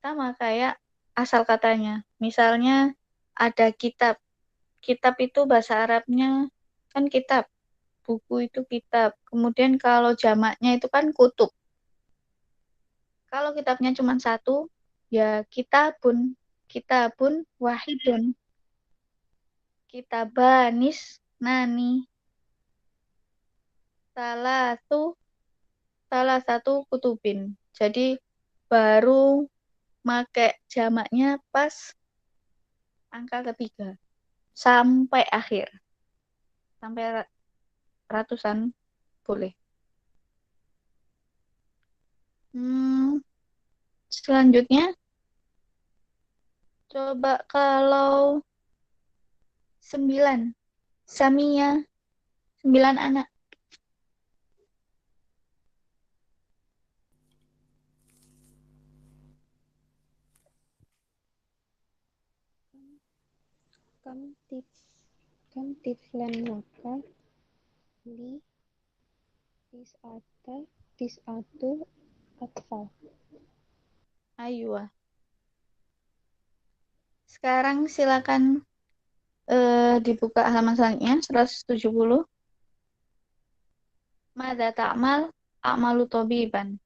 sama kayak asal katanya. Misalnya ada kitab. Kitab itu bahasa Arabnya kan kitab. Buku itu kitab. Kemudian kalau jamaknya itu kan kutub. Kalau kitabnya cuma 1, ya kitabun. Kitabun wahidun. Kitabanis nani. Salah satu kutubin. Jadi baru pakai jamaknya pas angka ketiga. Sampai akhir. Sampai ratusan boleh. Selanjutnya, coba kalau 9. Samia, 9 anak. Kam tiflan laka li tis'atu atfal. Ayo. Sekarang silakan dibuka halaman selanjutnya 170. Madza ta'mal? A'malu tabiban.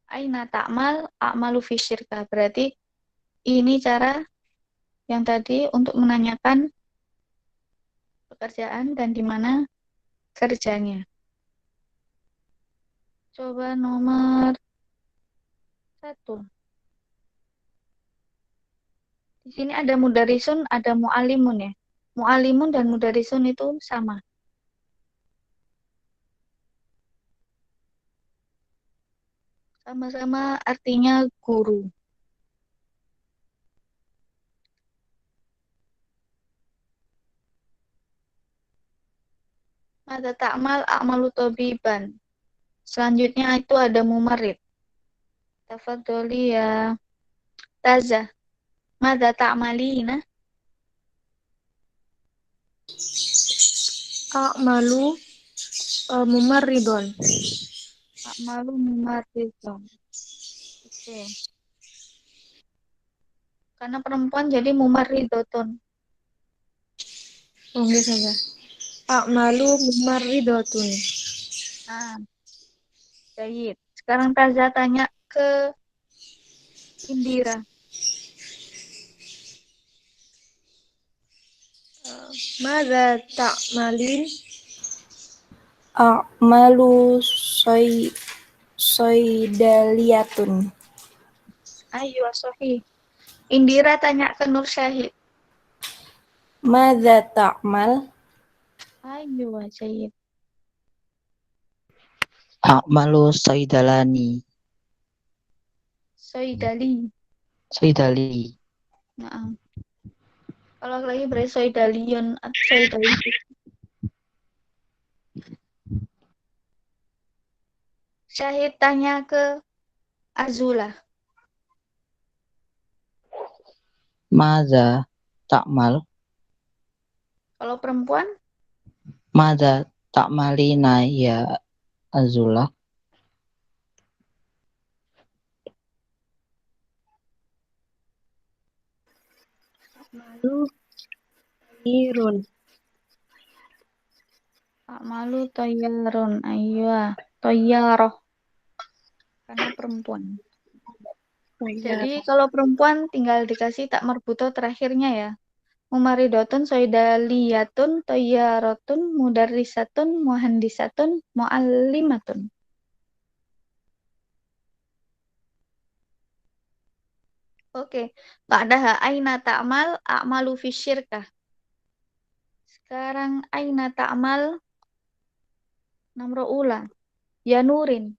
Aina ta'mal? A'malu fi syirkah. Berarti ini cara yang tadi untuk menanyakan pekerjaan dan di mana kerjanya. Coba nomor 1. Di sini ada mudarisun, ada mu'alimun ya. Mu'alimun dan mudarisun itu sama. Sama-sama artinya guru. Madza ta'mal? A'malu tabiban. Selanjutnya itu ada mumarid. Tafadholi ya Taza. Madza ta'malina? A'malu mumarridun. A'malu mumarridun. Oke. Karena perempuan jadi mumarridotun. Oke saja. A'malu mumarridotun. Baik. Sekarang Taza tanya ke Indira. Madza ta'malin? A'malu soidaliyatun. Ayo, Sohi. Indira tanya ke Nur Syahid. Madza ta'mal? Ayo, Syahid. A'malu saidalani. Soidali. Saidali. Nah, kalau lagi berarti soidalion atau soidali. Syahid tanya ke Azula. Madza ta'mal? Kalau perempuan, Madza ta'malina ya Azula? Malu irun. malu toyarun. Ayo, toyaroh. Karena perempuan. Jadi kalau perempuan tinggal dikasih tak marbuto terakhirnya ya. Mumaridotun, soidaliyatun, toyarotun, mudarrisatun, muhandisatun, muallimatun. Oke. Ba'daha aina ta'mal, a'malu fi syirkah. Sekarang aina ta'mal, nomor ula. Ya Nurin.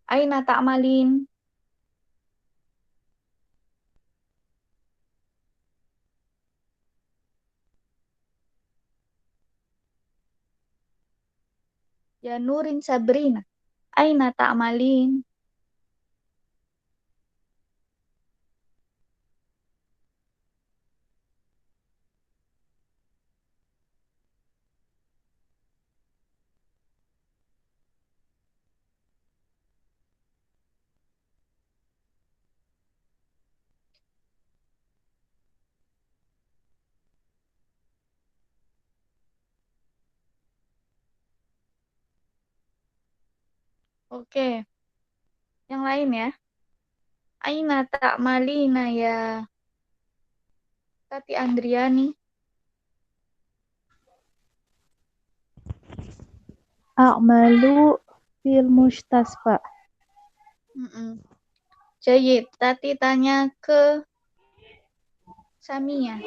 Aina ta'malin. Ya Nurin Sabrina. Aina ta'malin. Oke. Yang lain ya. Aina ta'malina ya Tati Andriani. A'malu fil mustasfa. Jayid. Tati tanya ke Samia.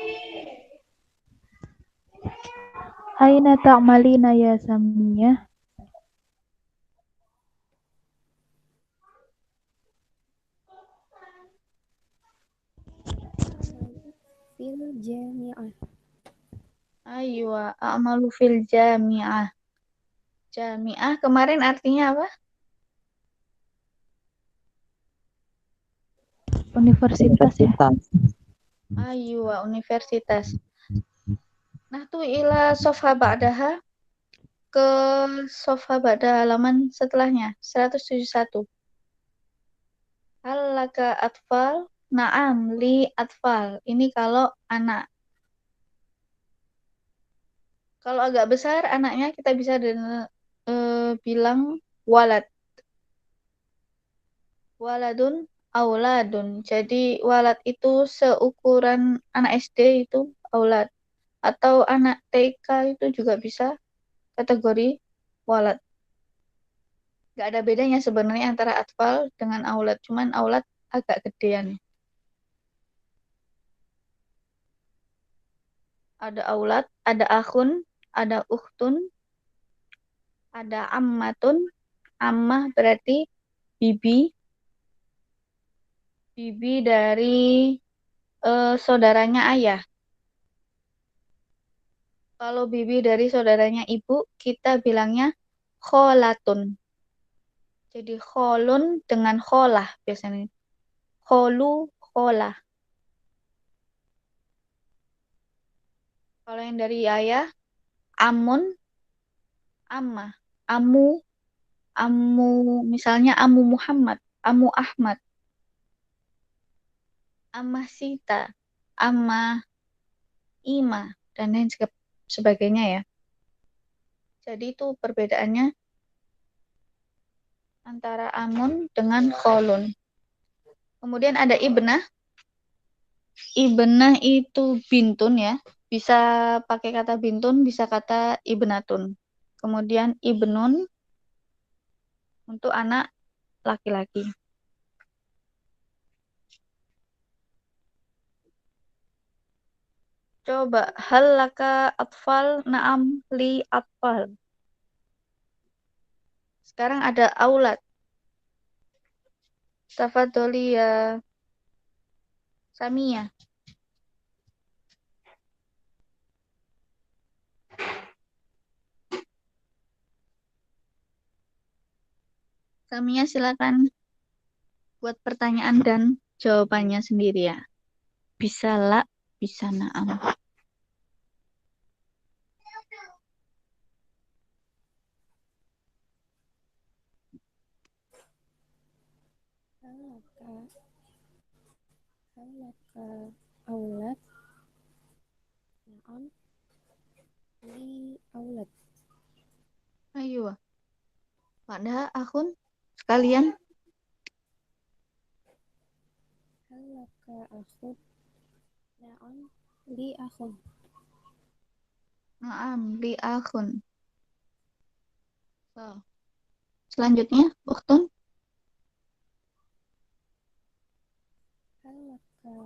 Aina ta'malina ya Samia? Fil jami'ah. Aywa, a'malu fil jami'ah. Jami'ah kemarin artinya apa? Universitas ya. Aywa, universitas. Nah tuh ila sofa ba'daha ke sofa ba'da halaman setelahnya 171. Hal laka atfal? Naam li atfal. Ini kalau anak. Kalau agak besar anaknya kita bisa bilang walad. Waladun auladun. Jadi walad itu seukuran anak SD itu aulad. Atau anak TK itu juga bisa kategori walad. Gak ada bedanya sebenarnya antara atfal dengan aulad. Cuman aulad agak gedean. Ada aulad, ada akhun, ada ukhtun, ada ammatun. Ammah berarti bibi. Bibi dari saudaranya ayah. Kalau bibi dari saudaranya ibu, kita bilangnya kholatun. Jadi kholun dengan kholah biasanya. Kholu, kholah. Kalau yang dari ayah, amun, amma. Amu, misalnya Amu Muhammad, Amu Ahmad. Amma Sita, Amma Ima, dan lain sebagainya ya. Jadi itu perbedaannya antara amun dengan kholun. Kemudian ada ibnah. Ibnah itu bintun ya. Bisa pakai kata bintun, bisa kata ibnatun. Kemudian ibnun untuk anak laki-laki. Coba, hal laka atfal na'am li atfal. Sekarang ada aulad. Tafadholi ya Samia. Samia silakan buat pertanyaan dan jawabannya sendiri ya. Bisa la, bisa na'am. Halaka aulad. Na'am. Li aulad. Ayo. Pada akun sekalian. Halaka akhud. Na'am. Li akhun. Na'am, li akun. So. Selanjutnya, Uktun. Halaka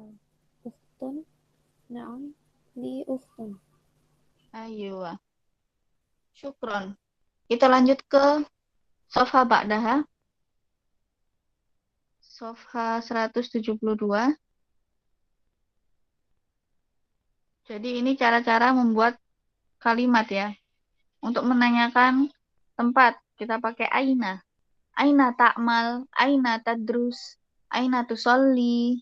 ukhtun. Na'am. Li ukhtun. Ayo. Syukron. Kita lanjut ke Sofha Ba'daha. Sofha 172. Jadi ini cara-cara membuat kalimat ya. Untuk menanyakan tempat, kita pakai aina. Aina ta'mal, aina tadrus, aina tusolli.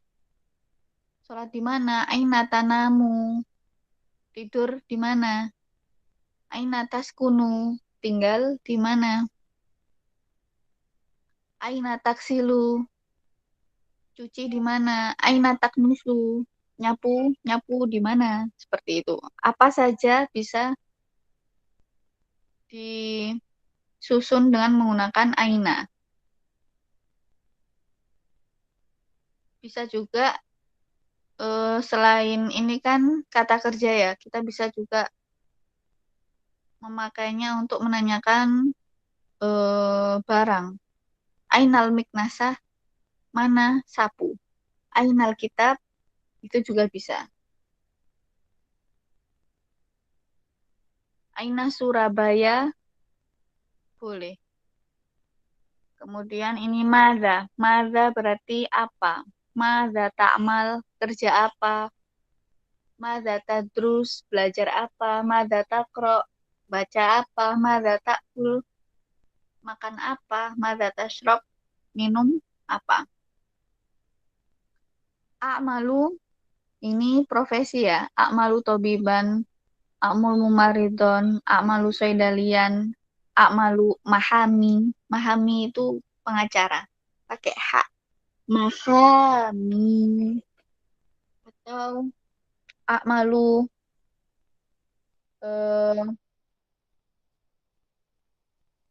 Sholat di mana? Aina tanamu. Tidur di mana? Aina taskunu. Tinggal di mana? Aina taksilu. Cuci di mana? Aina taknisu. Nyapu di mana? Seperti itu. Apa saja bisa disusun dengan menggunakan aina. Bisa juga selain ini kan kata kerja ya, kita bisa juga memakainya untuk menanyakan barang. Ainal miknasah, mana sapu. Ainal kitab, itu juga bisa. Aina Surabaya, boleh. Kemudian ini madza. Madza berarti apa? Madza ta'mal, kerja apa? Madza tadrus, belajar apa? Madza taqra, baca apa? Madza ta'kul, makan apa? Madza tashrab, minum apa? A'malu, ini profesi ya. A'malu tobiban, a'mul mumaridon, a'malu soidalian, a'malu mahami. Mahami itu pengacara. Pakai hak. Mahami. Atau a'malu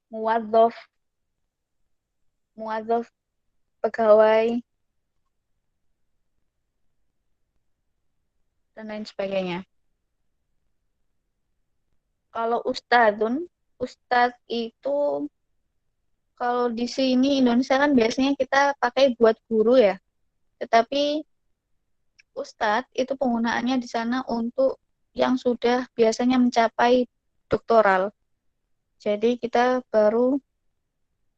muwadzof. Muwadzof, pegawai, dan lain sebagainya. Kalau ustadzun, ustadz itu kalau di sini Indonesia kan biasanya kita pakai buat guru ya. Tetapi ustadz itu penggunaannya di sana untuk yang sudah biasanya mencapai doktoral. Jadi kita baru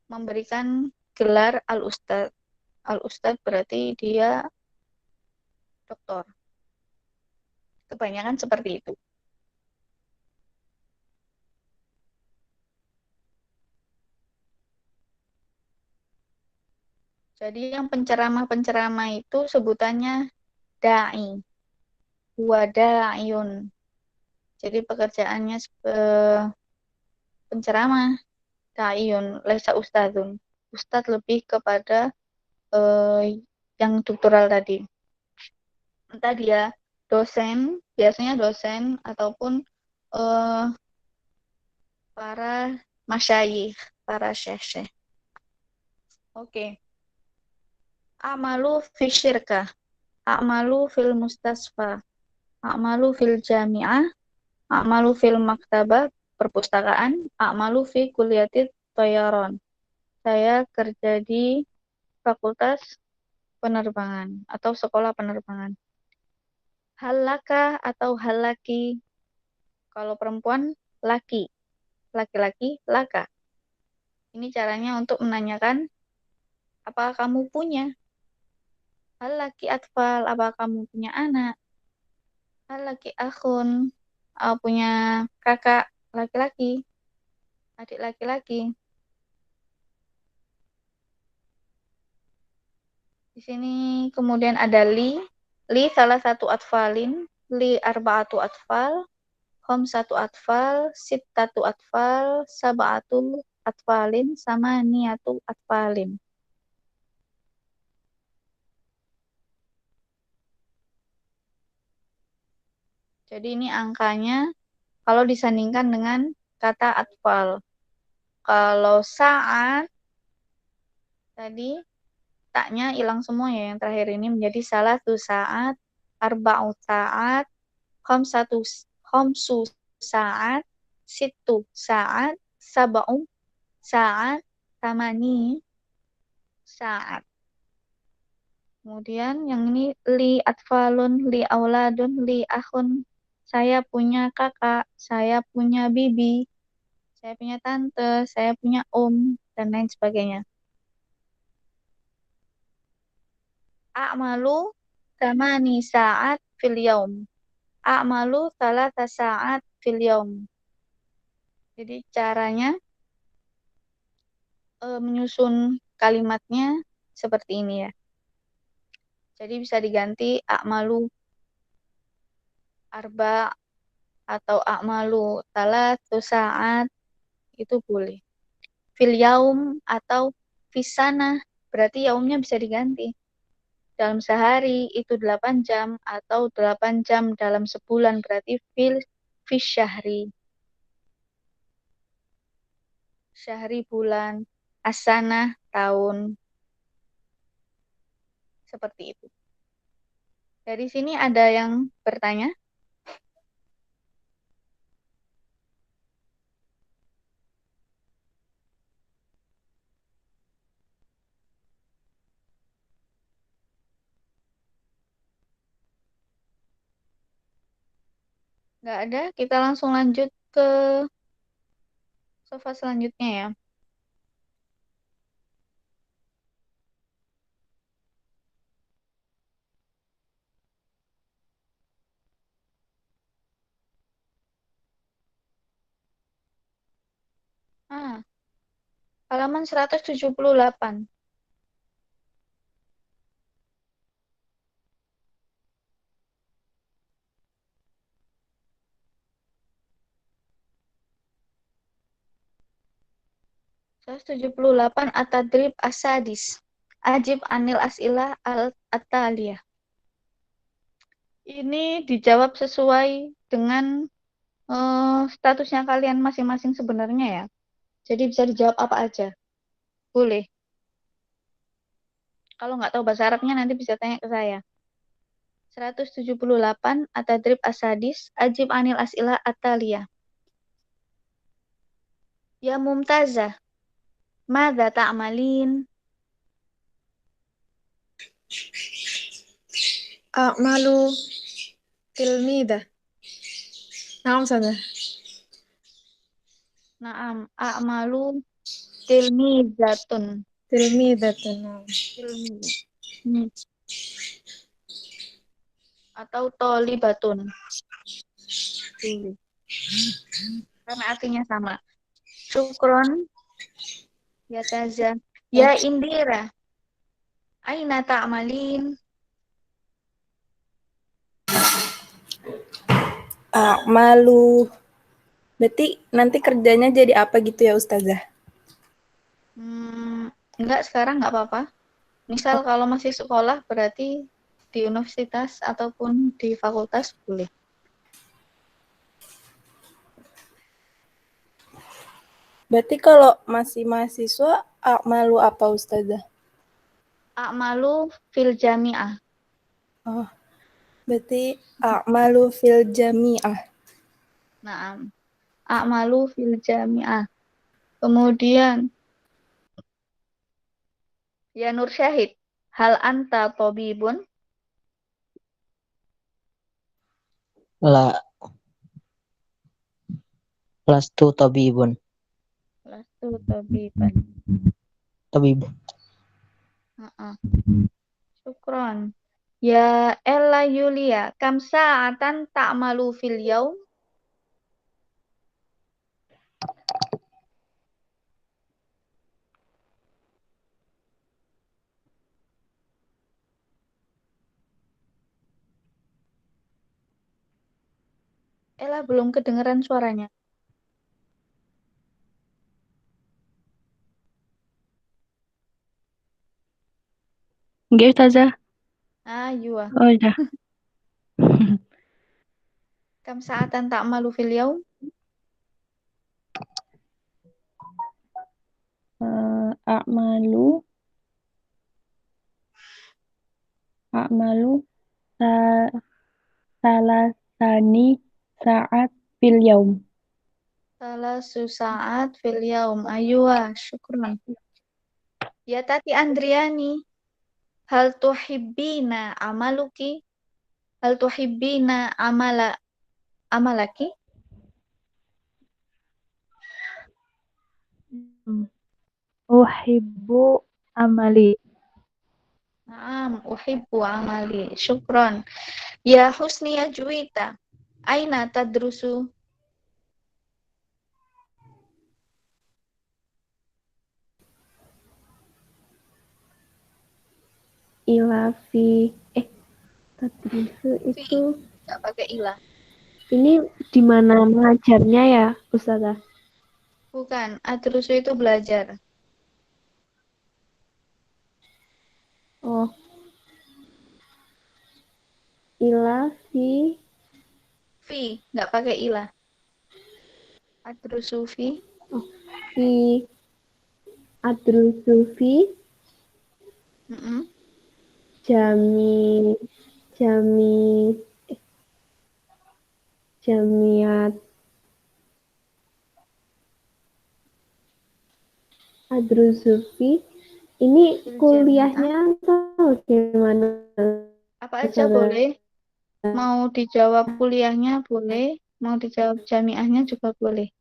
memberikan gelar al-ustadz. Al-ustadz berarti dia doktor. Kebanyakan seperti itu. Jadi yang penceramah-penceramah itu sebutannya da'i. Wada'iyun. Jadi pekerjaannya penceramah. Da'iyun, laisa ustadzun. Ustadz lebih kepada yang doktoral tadi. Entah dia dosen, biasanya dosen, ataupun para masyayikh, para syekh-syekh. Oke. A'malu fi syirkah, a'malu fil mustasfa, a'malu fil jami'ah, a'malu fil maktabah, perpustakaan, a'malu fi kuliyatit thayaron. Saya kerja di fakultas penerbangan atau sekolah penerbangan. Halaka atau halaki, kalau perempuan laki, laki-laki laka. Ini caranya untuk menanyakan apakah kamu punya. Hal laki atfal, apakah kamu punya anak? Hal laki akhun, punya kakak laki-laki, adik laki-laki. Di sini kemudian ada li salah satu atfalin, li arba'atu atfal, khamsatu atfal, sittatu atfal, sab'atu atfalin, sama niatu atfalin. Jadi ini angkanya kalau disandingkan dengan kata atfal. Kalau saat tadi taknya hilang semua ya, yang terakhir ini menjadi salatu saat, arba'u saat, khamsu saat, sittu saat, sab'u saat, tamani saat. Kemudian yang ini li atfalun, li auladun, li akhun. Saya punya kakak, saya punya bibi, saya punya tante, saya punya dan lain sebagainya. A'malu tamani saat fil yaum. A'malu thalatha saat fil yaum. Jadi caranya menyusun kalimatnya seperti ini ya. Jadi bisa diganti a'malu arba atau a'malu thalathu saat, itu boleh. Fil yaum atau fisana, berarti yaumnya bisa diganti. Dalam sehari itu 8 jam atau 8 jam dalam sebulan, berarti fis syahri. Syahri bulan, asana tahun. Seperti itu. Dari sini ada yang bertanya? Nggak ada, kita langsung lanjut ke sofa selanjutnya ya. Halaman 178. At-tadrib as-sadis. Ajib anil as'ilah al-ataliyah. Ini dijawab sesuai dengan statusnya kalian masing-masing sebenarnya ya. Jadi bisa dijawab apa aja. Boleh. Kalau nggak tahu bahasa Arabnya nanti bisa tanya ke saya. 178 At-tadrib as-sadis. Ajib anil as'ilah ataliyah. Ya Mumtazah. Madza ta'malin? A'malu tilmidah. Naam Ustazah. Naam, a'malu tilmizatun. Tilmidatun. Naam. Atau tolibatun. Karena artinya sama. Syukron. Ya Taza. Ya Indira. Aina ta'malin? A'malu. Berarti nanti kerjanya jadi apa gitu ya Ustazah? Enggak, sekarang enggak apa-apa. Misal kalau masih sekolah berarti di universitas ataupun di fakultas boleh. Berarti kalau masih mahasiswa, a'malu apa Ustazah? A'malu fil jami'ah. Oh, berarti a'malu fil jami'ah. Naam. A'malu fil jami'ah. Kemudian ya Nur Syahid, hal anta tabibun? La lastu tabibun. Lastu itu tabiban. Tabib. Syukron. Ya Ella Yulia, kam sa'atan ta'malu fil yaum? Ella belum kedengeran suaranya. Nggih, Ustazah. Aywa. Oh, iya. Kam sa'atan ta'malu fil yaum? A'malu salasani saat fil yaum. Salah susaat fil yaum. Aywa, syukron. Ya Tati Andriani, hal tuhibbina amaluki? Hal tuhibbina amalaki? Uhibbu amali. Naam, uhibbu amali. Syukron. Ya Husni ya Juwita, aina tadrusu? Ilafi tadrisu itu Nggak pakai ilah. ini di mana mengajarnya ya, Ustazah? Bukan, adrusu itu belajar. Oh, ilafi Fi, nggak pakai ilah. Adrusu fi. fi adrusu fi Mm-mm. jami jamiat adrusu fi ini Fil kuliahnya atau gimana, Apa aja Ustazah? boleh. Mau dijawab kuliahnya boleh, mau dijawab jamiahnya juga boleh.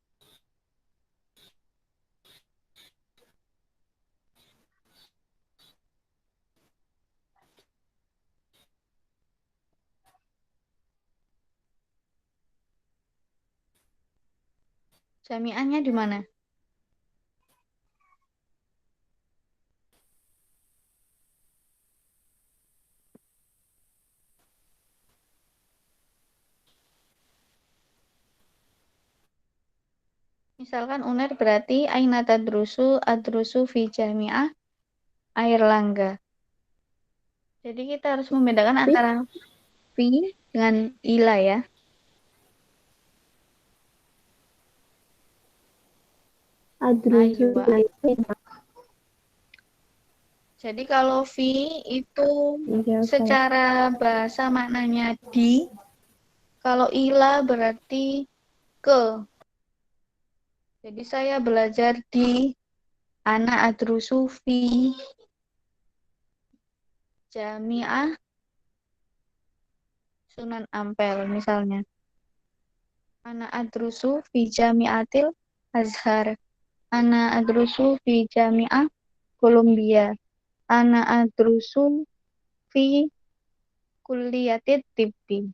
Jamiahnya di mana? Misalkan UNER berarti aina tadrusu adrusu fi jamiah Airlangga. Jadi kita harus membedakan antara fi dengan ila ya. Adrusu Aywa. Jadi kalau fi itu secara bahasa maknanya di, kalau ila berarti ke. Jadi saya belajar di ana adrusu fi jamiah Sunan Ampel misalnya. Ana adrusu fi jamiatil Azhar. Ana adrusu fi jamiah Columbia. Ana adrusu fi kuliyatit tibbi.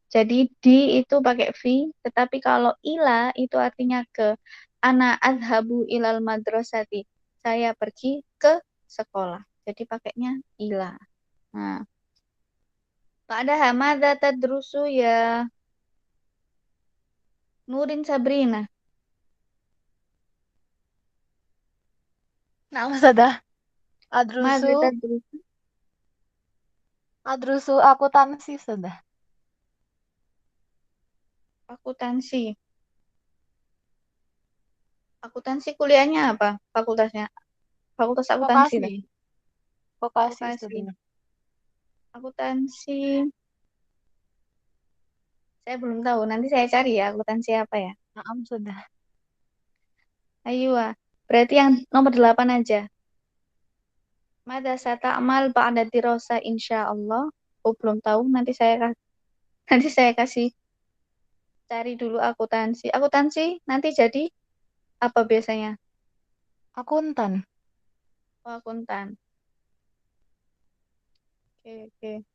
Jadi di itu pakai fi, tetapi kalau ila itu artinya ke. Ana adhabu ilal madrasati. Saya pergi ke sekolah. Jadi pakainya ila. Nah. Pada hamada tadrusu ya Nurin Sabrina. Nah, Ustazah. Mada tadrusu. Adrusu akuntansi, Ustazah. Akuntansi. Akuntansi kuliahnya apa? Fakultasnya? Fakultas akuntansi. Vokasi, Vokasi. Ustazah. Akuntansi. Saya belum tahu. Nanti saya cari ya akuntansi apa ya. Naam, Ustazah. Ayo, berarti yang nomor 8 aja. Mada sata'mal ba'da dirasa insyaallah. Oh, belum tahu. Nanti saya kasih cari dulu akuntansi. Akuntansi nanti jadi apa biasanya? Akuntan. Oh, akuntan. Oke.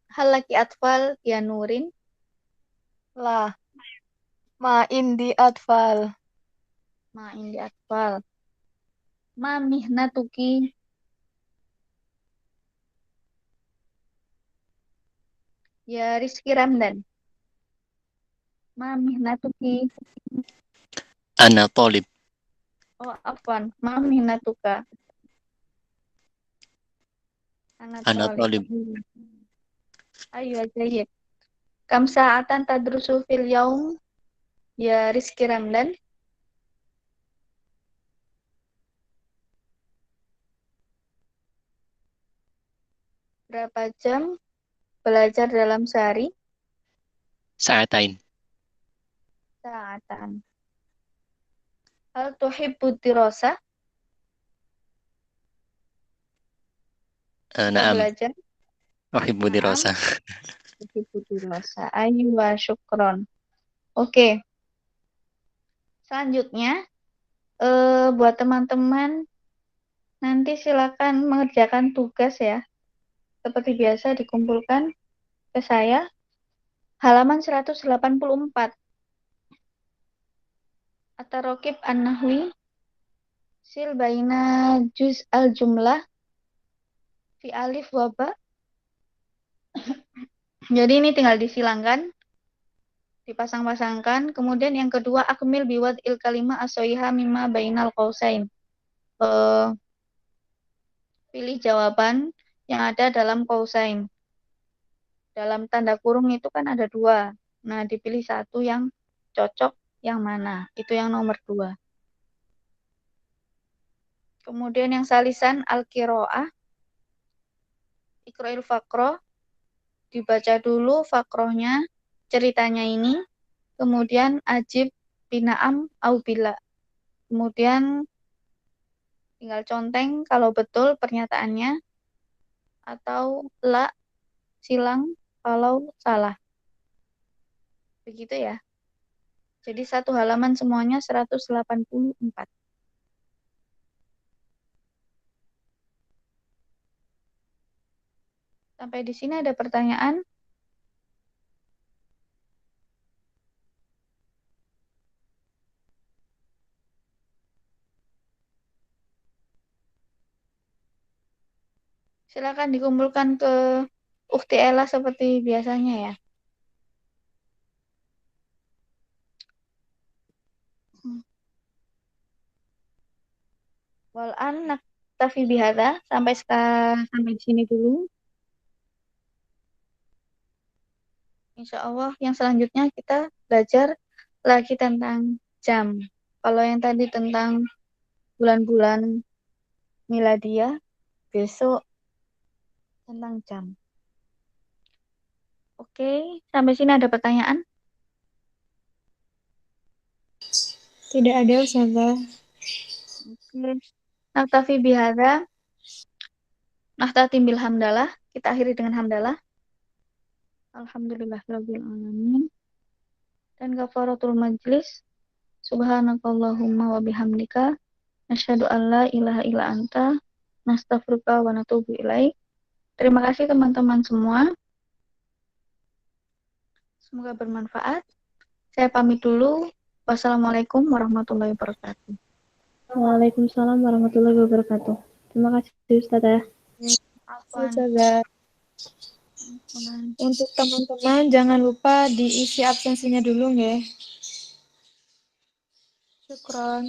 Halaki atfal ya Nurin. Lah. Ma indi atfal. Ma indi atfal. Ma mihnatuki. Ya Rizky Ramdan. Ma mihnatuki. Ana talib. Oh, afwan. Ma mihnatuka. Ana talib. Ayo jayyid. Kam sa'atan tadrusu fil yaum ya Rizky Ramdan? Berapa jam belajar dalam sehari? Sa'atain. Sa'atan. Hal tuhibbu dirasah? Suka Naam. belajar? Uhibbu dirasah. Tuhibbu dirasah. Ayo wa syukron. Oke. Selanjutnya, buat teman-teman nanti silakan mengerjakan tugas ya. Seperti biasa dikumpulkan ke saya halaman 184. At-Taraqib an-Nahwi sil baina juz al-jumlah fi alif wa ba. Jadi ini tinggal disilangkan, dipasang-pasangkan. Kemudian yang kedua, akmil biwad il kalimah asoiha mimma bainal qausain. Pilih jawaban yang ada dalam qausain. Dalam tanda kurung itu kan ada 2. Nah, dipilih satu yang cocok, yang mana? Itu yang nomor 2. Kemudian yang salisan al-qiraah. Iqra'il faqrah. Dibaca dulu fakrohnya, ceritanya ini. Kemudian ajib bina'am au bila. Kemudian tinggal conteng kalau betul pernyataannya, atau la silang kalau salah. Begitu ya. Jadi satu halaman semuanya 184. Sampai di sini ada pertanyaan? Silakan dikumpulkan ke Ukhti Ella seperti biasanya ya. Wal'an naktafi bihadza, sampai di sini dulu. Insya Allah yang selanjutnya kita belajar lagi tentang jam. Kalau yang tadi tentang bulan-bulan miladiah, besok tentang jam. Oke, sampai sini ada pertanyaan? Tidak ada, Ustazah. Oke. Naktafi bihadza. Nahtatim bil hamdalah. Kita akhiri dengan hamdalah. Alhamdulillahirabbil alamin. Dan kafaratul majlis. Subhanakallahumma wa bihamdika asyhadu an la ilaha illa anta nastaghfiruka wa natubu ilaik. Terima kasih teman-teman semua. Semoga bermanfaat. Saya pamit dulu. Wassalamualaikum warahmatullahi wabarakatuh. Waalaikumsalam warahmatullahi wabarakatuh. Terima kasih Ustazah. Ustazah. Untuk teman-teman jangan lupa diisi absensinya dulu ya. Syukron.